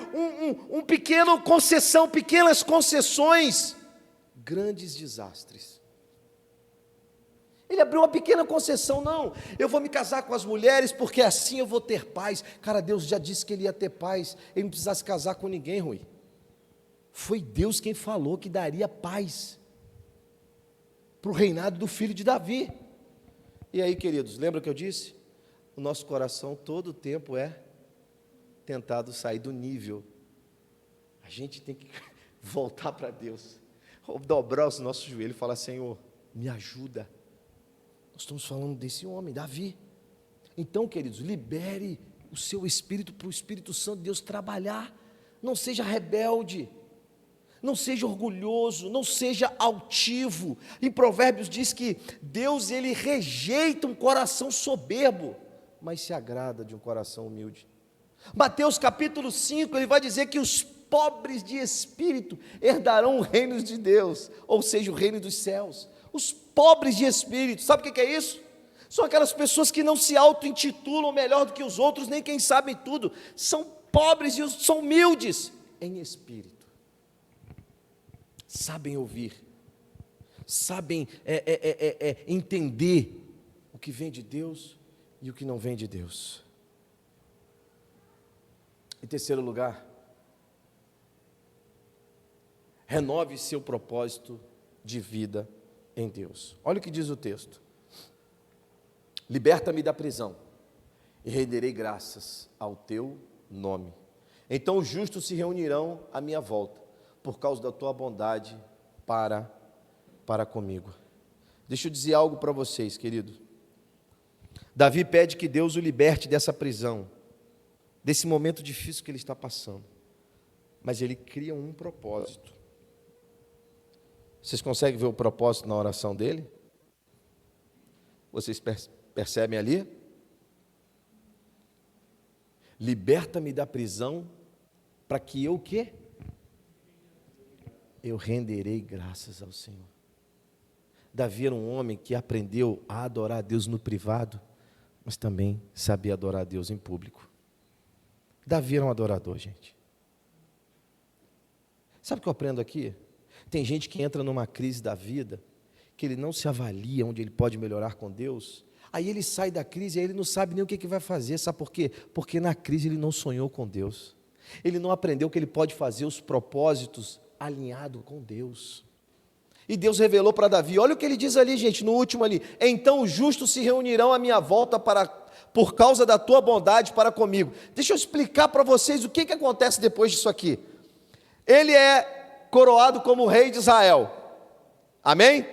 pequenas concessões, grandes desastres. Ele abriu uma pequena concessão, não, eu vou me casar com as mulheres, porque assim eu vou ter paz. Cara, Deus já disse que ele ia ter paz, ele não precisasse casar com ninguém, Rui. Foi Deus quem falou que daria paz para o reinado do filho de Davi. E aí, queridos, lembra o que eu disse? O nosso coração todo o tempo é tentado sair do nível. A gente tem que voltar para Deus, dobrar os nossos joelhos e falar, Senhor, me ajuda. Nós estamos falando desse homem, Davi. Então, queridos, libere o seu espírito para o Espírito Santo de Deus trabalhar. Não seja rebelde, não seja orgulhoso, não seja altivo. Em Provérbios diz que Deus, ele rejeita um coração soberbo, mas se agrada de um coração humilde. Mateus capítulo 5, ele vai dizer que os pobres de espírito herdarão o reino de Deus, ou seja, o reino dos céus. Os pobres de espírito, sabe o que é isso? São aquelas pessoas que não se auto-intitulam melhor do que os outros, nem quem sabe tudo. São pobres e são humildes em espírito. Sabem ouvir, sabem entender o que vem de Deus e o que não vem de Deus. Em terceiro lugar, renove seu propósito de vida em Deus. Olha o que diz o texto: liberta-me da prisão e renderei graças ao teu nome. Então os justos se reunirão à minha volta, por causa da tua bondade para comigo. Deixa eu dizer algo para vocês, querido. Davi pede que Deus o liberte dessa prisão, desse momento difícil que ele está passando, mas ele cria um propósito. Vocês conseguem ver o propósito na oração dele? Vocês percebem ali? Liberta-me da prisão, para que eu o quê? Eu renderei graças ao Senhor. Davi era um homem que aprendeu a adorar a Deus no privado, mas também sabia adorar a Deus em público. Davi era um adorador, gente. Sabe o que eu aprendo aqui? Tem gente que entra numa crise da vida, que ele não se avalia onde ele pode melhorar com Deus, aí ele sai da crise e aí ele não sabe nem o que vai fazer. Sabe por quê? Porque na crise ele não sonhou com Deus, ele não aprendeu que ele pode fazer os propósitos alinhado com Deus. E Deus revelou para Davi, olha o que ele diz ali, gente, no último ali: então os justos se reunirão à minha volta por causa da tua bondade para comigo. Deixa eu explicar para vocês o que acontece depois disso aqui. Ele é coroado como rei de Israel, amém?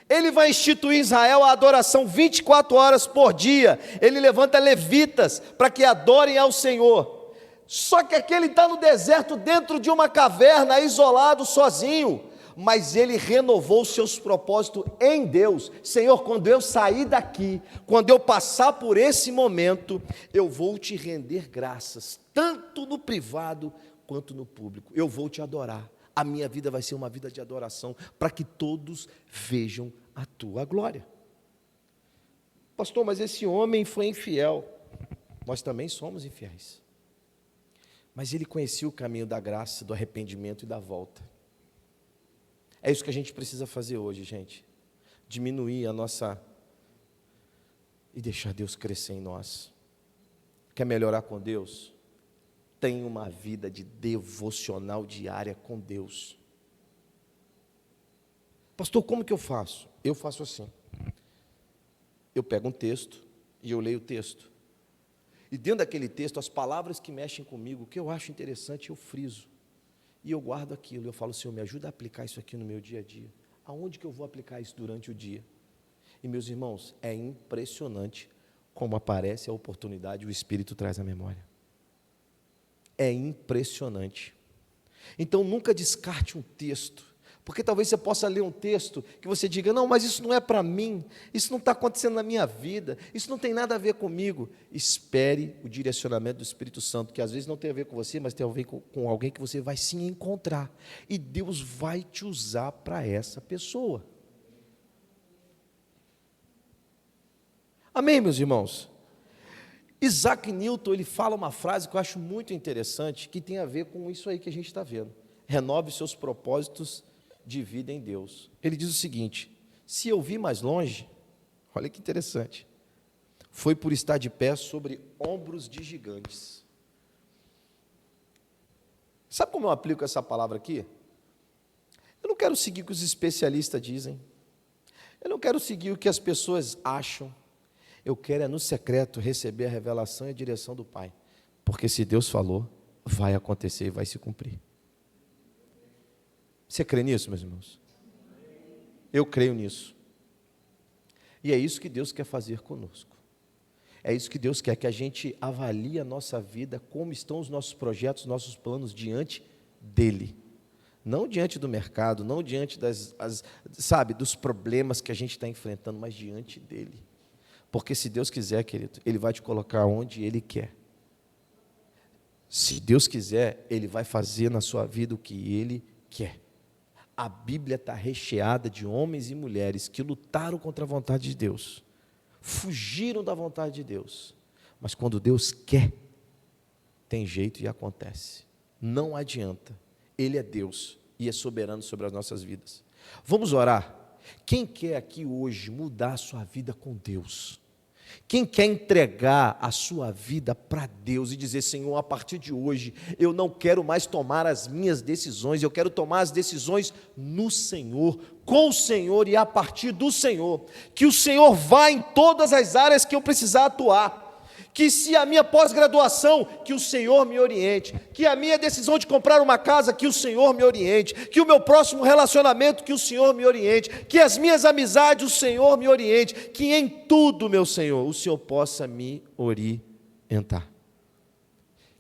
Ele vai instituir em Israel a adoração 24 horas por dia. Ele levanta levitas para que adorem ao Senhor. Só que aqui ele está no deserto, dentro de uma caverna, isolado, sozinho. Mas ele renovou seus propósitos em Deus. Senhor, quando eu sair daqui, quando eu passar por esse momento, eu vou te render graças, tanto no privado quanto no público. Eu vou te adorar. A minha vida vai ser uma vida de adoração, para que todos vejam a tua glória. Pastor, mas esse homem foi infiel. Nós também somos infiéis. Mas ele conhecia o caminho da graça, do arrependimento e da volta. É isso que a gente precisa fazer hoje, gente. Diminuir a nossa... e deixar Deus crescer em nós. Quer melhorar com Deus? Tenha uma vida de devocional diária com Deus. Pastor, como que eu faço? Eu faço assim. Eu pego um texto e eu leio o texto. E dentro daquele texto, as palavras que mexem comigo, o que eu acho interessante, eu friso. E eu guardo aquilo, eu falo: Senhor, me ajuda a aplicar isso aqui no meu dia a dia. Aonde que eu vou aplicar isso durante o dia? E meus irmãos, é impressionante como aparece a oportunidade e o Espírito traz a memória. É impressionante. Então nunca descarte um texto, porque talvez você possa ler um texto que você diga: não, mas isso não é para mim, isso não está acontecendo na minha vida, isso não tem nada a ver comigo. Espere o direcionamento do Espírito Santo, que às vezes não tem a ver com você, mas tem a ver com alguém que você vai sim encontrar, e Deus vai te usar para essa pessoa. Amém, meus irmãos? Isaac Newton, ele fala uma frase que eu acho muito interessante, que tem a ver com isso aí que a gente está vendo: renove seus propósitos de vida em Deus. Ele diz o seguinte: se eu vi mais longe, olha que interessante, foi por estar de pé sobre ombros de gigantes. Sabe como eu aplico essa palavra aqui? Eu não quero seguir o que os especialistas dizem, eu não quero seguir o que as pessoas acham. Eu quero no secreto receber a revelação e a direção do Pai, porque se Deus falou, vai acontecer e vai se cumprir. Você crê nisso, meus irmãos? Eu creio nisso. E é isso que Deus quer fazer conosco. É isso que Deus quer, que a gente avalie a nossa vida, como estão os nossos projetos, nossos planos diante dEle. Não diante do mercado, não diante dos problemas que a gente está enfrentando, mas diante dEle. Porque se Deus quiser, querido, Ele vai te colocar onde Ele quer. Se Deus quiser, Ele vai fazer na sua vida o que Ele quer. A Bíblia está recheada de homens e mulheres que lutaram contra a vontade de Deus, fugiram da vontade de Deus, mas quando Deus quer, tem jeito e acontece. Não adianta. Ele é Deus e é soberano sobre as nossas vidas. Vamos orar. Quem quer aqui hoje mudar a sua vida com Deus? Quem quer entregar a sua vida para Deus e dizer: Senhor, a partir de hoje, eu não quero mais tomar as minhas decisões, eu quero tomar as decisões no Senhor, com o Senhor e a partir do Senhor. Que o Senhor vá em todas as áreas que eu precisar atuar. Que se a minha pós-graduação, que o Senhor me oriente, que a minha decisão de comprar uma casa, que o Senhor me oriente, que o meu próximo relacionamento, que o Senhor me oriente, que as minhas amizades, o Senhor me oriente, que em tudo, meu Senhor, o Senhor possa me orientar.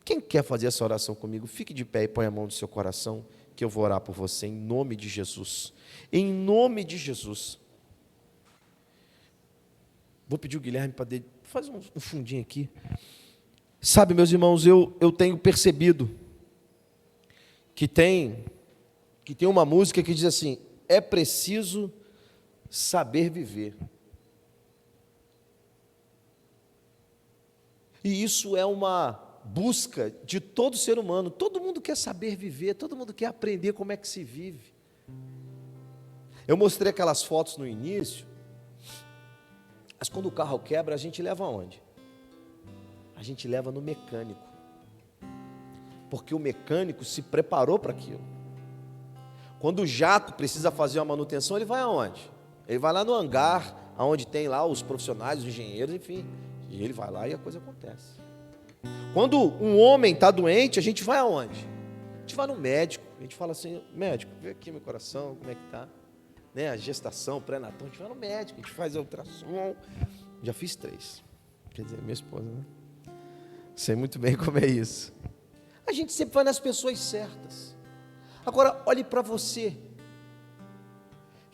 Quem quer fazer essa oração comigo, fique de pé e põe a mão no seu coração, que eu vou orar por você, em nome de Jesus. Em nome de Jesus. Vou pedir o Guilherme para fazer um fundinho aqui. Sabe, meus irmãos, eu tenho percebido que tem uma música que diz assim: é preciso saber viver. E isso é uma busca de todo ser humano. Todo mundo quer saber viver, todo mundo quer aprender como é que se vive. Eu mostrei aquelas fotos no início. Mas quando o carro quebra, a gente leva aonde? A gente leva no mecânico. Porque o mecânico se preparou para aquilo. Quando o jato precisa fazer uma manutenção, ele vai aonde? Ele vai lá no hangar, onde tem lá os profissionais, os engenheiros, enfim. E ele vai lá e a coisa acontece. Quando um homem está doente, a gente vai aonde? A gente vai no médico. A gente fala assim, médico, vê aqui meu coração, como é que está? Né? A gestação, pré-natal, a gente vai no médico, a gente faz a ultrassom. Já fiz 3. Quer dizer, minha esposa, né? Sei muito bem como é isso. A gente sempre vai nas pessoas certas. Agora, olhe para você.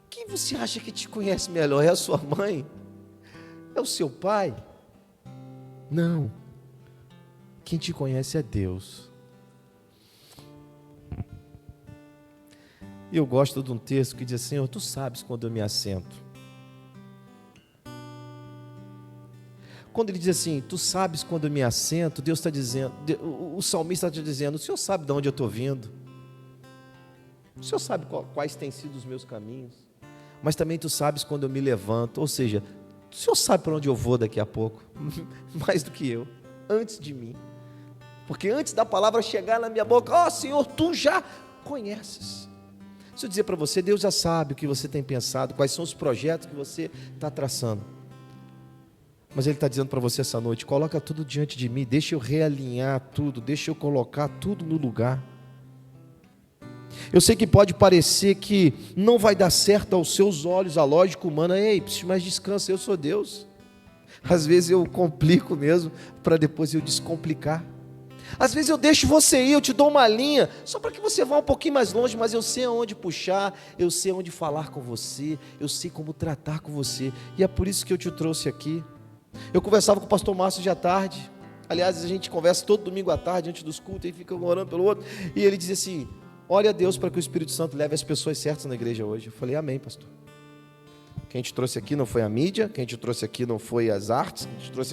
Quem você acha que te conhece melhor? É a sua mãe? É o seu pai? Não. Quem te conhece é Deus. E eu gosto de um texto que diz assim: Senhor, tu sabes quando eu me assento. Quando ele diz assim, tu sabes quando eu me assento, Deus está dizendo, o salmista está dizendo, o Senhor sabe de onde eu estou vindo. O Senhor sabe quais têm sido os meus caminhos. Mas também tu sabes quando eu me levanto. Ou seja, o Senhor sabe para onde eu vou daqui a pouco. Mais do que eu. Antes de mim. Porque antes da palavra chegar na minha boca, ó Senhor, tu já conheces. Se eu dizer para você, Deus já sabe o que você tem pensado, quais são os projetos que você está traçando. Mas Ele está dizendo para você essa noite, coloca tudo diante de mim, deixa eu realinhar tudo, deixa eu colocar tudo no lugar. Eu sei que pode parecer que não vai dar certo aos seus olhos, a lógica humana. Ei, mas descansa, eu sou Deus. Às vezes eu complico mesmo, para depois eu descomplicar. Às vezes eu deixo você ir, eu te dou uma linha, só para que você vá um pouquinho mais longe, mas eu sei aonde puxar, eu sei aonde falar com você, eu sei como tratar com você, e é por isso que eu te trouxe aqui. Eu conversava com o pastor Márcio de à tarde, aliás, a gente conversa todo domingo à tarde, antes dos cultos, e fica orando pelo outro, e ele dizia assim, ore a Deus para que o Espírito Santo leve as pessoas certas na igreja hoje. Eu falei, amém, pastor. Quem te trouxe aqui não foi a mídia, quem te trouxe aqui não foi as artes,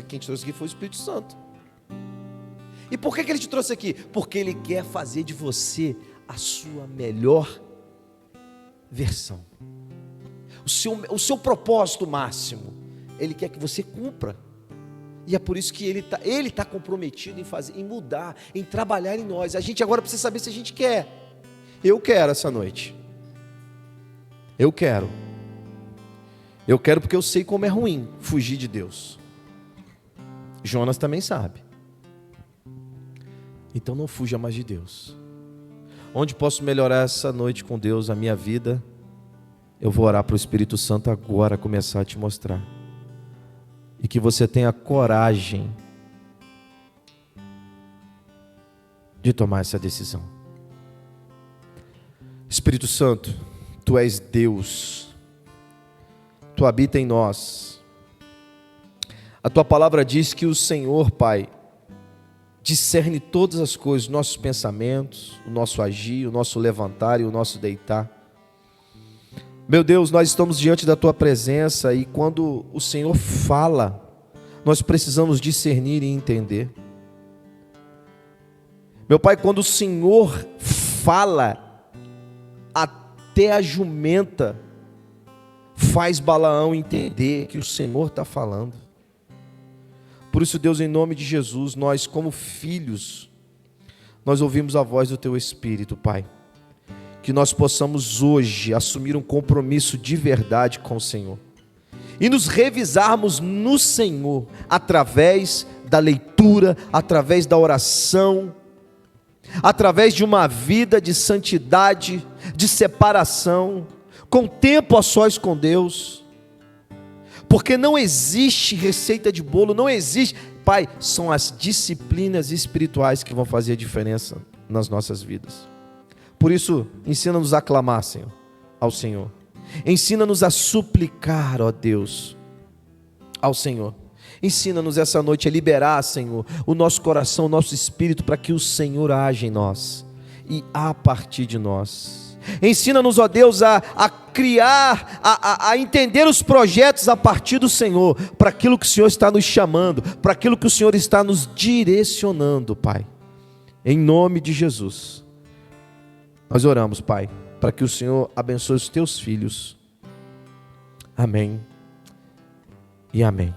quem te trouxe aqui foi o Espírito Santo. E por que ele te trouxe aqui? Porque ele quer fazer de você a sua melhor versão. O seu propósito máximo, ele quer que você cumpra. E é por isso que ele tá comprometido em fazer, em mudar, em trabalhar em nós. A gente agora precisa saber se a gente quer. Eu quero essa noite. Eu quero porque eu sei como é ruim fugir de Deus. Jonas também sabe. Então não fuja mais de Deus. Onde posso melhorar essa noite com Deus, a minha vida? Eu vou orar para o Espírito Santo agora começar a te mostrar. E que você tenha coragem de tomar essa decisão. Espírito Santo, Tu és Deus. Tu habita em nós. A Tua palavra diz que o Senhor, Pai, discerne todas as coisas, nossos pensamentos, o nosso agir, o nosso levantar e o nosso deitar. Meu Deus, nós estamos diante da Tua presença e quando o Senhor fala, nós precisamos discernir e entender. Meu Pai, quando o Senhor fala, até a jumenta faz Balaão entender que o Senhor está falando. Por isso, Deus, em nome de Jesus, nós como filhos, nós ouvimos a voz do Teu Espírito, Pai. Que nós possamos hoje assumir um compromisso de verdade com o Senhor. E nos revisarmos no Senhor, através da leitura, através da oração, através de uma vida de santidade, de separação, com tempo a sós com Deus. Porque não existe receita de bolo, não existe. Pai, são as disciplinas espirituais que vão fazer a diferença nas nossas vidas. Por isso, ensina-nos a clamar, Senhor, ao Senhor. Ensina-nos a suplicar, ó Deus, ao Senhor. Ensina-nos essa noite a liberar, Senhor, o nosso coração, o nosso espírito, para que o Senhor age em nós e a partir de nós. Ensina-nos, ó Deus, a criar, a entender os projetos a partir do Senhor, para aquilo que o Senhor está nos chamando, para aquilo que o Senhor está nos direcionando, Pai. Em nome de Jesus, nós oramos, Pai, para que o Senhor abençoe os Teus filhos. Amém e amém.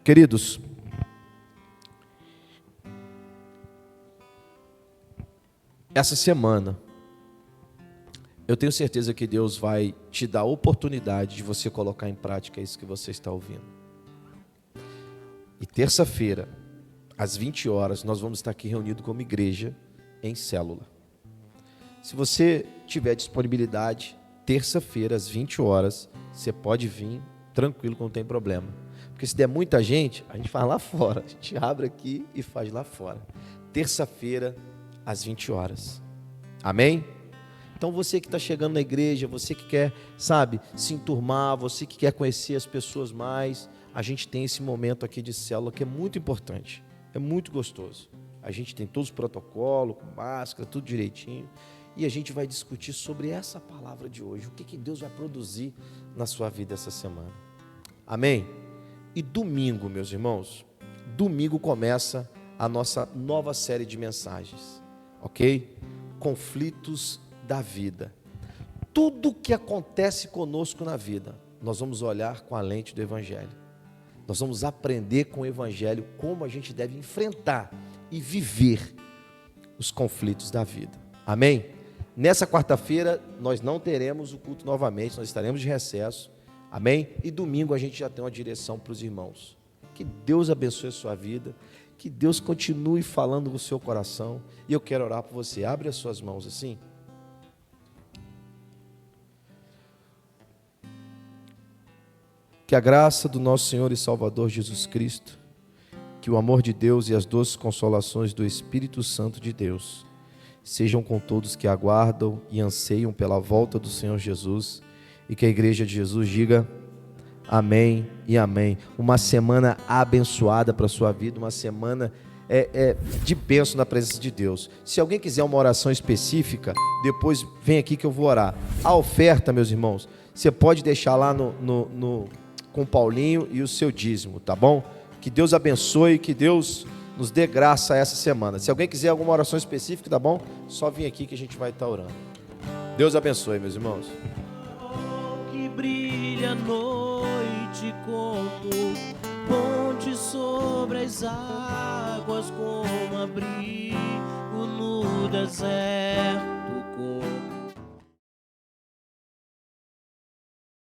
Queridos, essa semana eu tenho certeza que Deus vai te dar a oportunidade de você colocar em prática isso que você está ouvindo. E terça-feira, às 20 horas, nós vamos estar aqui reunidos como igreja em célula. Se você tiver disponibilidade, terça-feira, às 20 horas, você pode vir tranquilo, que não tem problema. Porque se der muita gente, a gente faz lá fora. A gente abre aqui e faz lá fora. Terça-feira, às 20 horas. Amém? Então você que está chegando na igreja, você que quer, sabe, se enturmar, você que quer conhecer as pessoas mais, a gente tem esse momento aqui de célula que é muito importante. É muito gostoso. A gente tem todos os protocolos, com máscara, tudo direitinho. E a gente vai discutir sobre essa palavra de hoje. O que Deus vai produzir na sua vida essa semana. Amém? E domingo, meus irmãos, domingo começa a nossa nova série de mensagens. Ok? Conflitos da vida. Tudo que acontece conosco na vida, nós vamos olhar com a lente do Evangelho. Nós vamos aprender com o Evangelho como a gente deve enfrentar e viver os conflitos da vida. Amém? Nessa quarta-feira, nós não teremos o culto novamente, nós estaremos de recesso. Amém? E domingo a gente já tem uma direção para os irmãos. Que Deus abençoe a sua vida, que Deus continue falando no seu coração. E eu quero orar por você. Abre as suas mãos assim. Que a graça do nosso Senhor e Salvador Jesus Cristo, que o amor de Deus e as doces consolações do Espírito Santo de Deus sejam com todos que aguardam e anseiam pela volta do Senhor Jesus, e que a igreja de Jesus diga amém e amém. Uma semana abençoada para a sua vida, uma semana de bênção na presença de Deus. Se alguém quiser uma oração específica, depois vem aqui que eu vou orar. A oferta, meus irmãos, você pode deixar lá com o Paulinho e o seu dízimo, tá bom? Que Deus abençoe, que Deus nos dê graça essa semana. Se alguém quiser alguma oração específica, tá bom? Só vir aqui que a gente vai estar orando. Deus abençoe, meus irmãos. Que brilha a noite como ponte sobre as águas, como abrigo no deserto.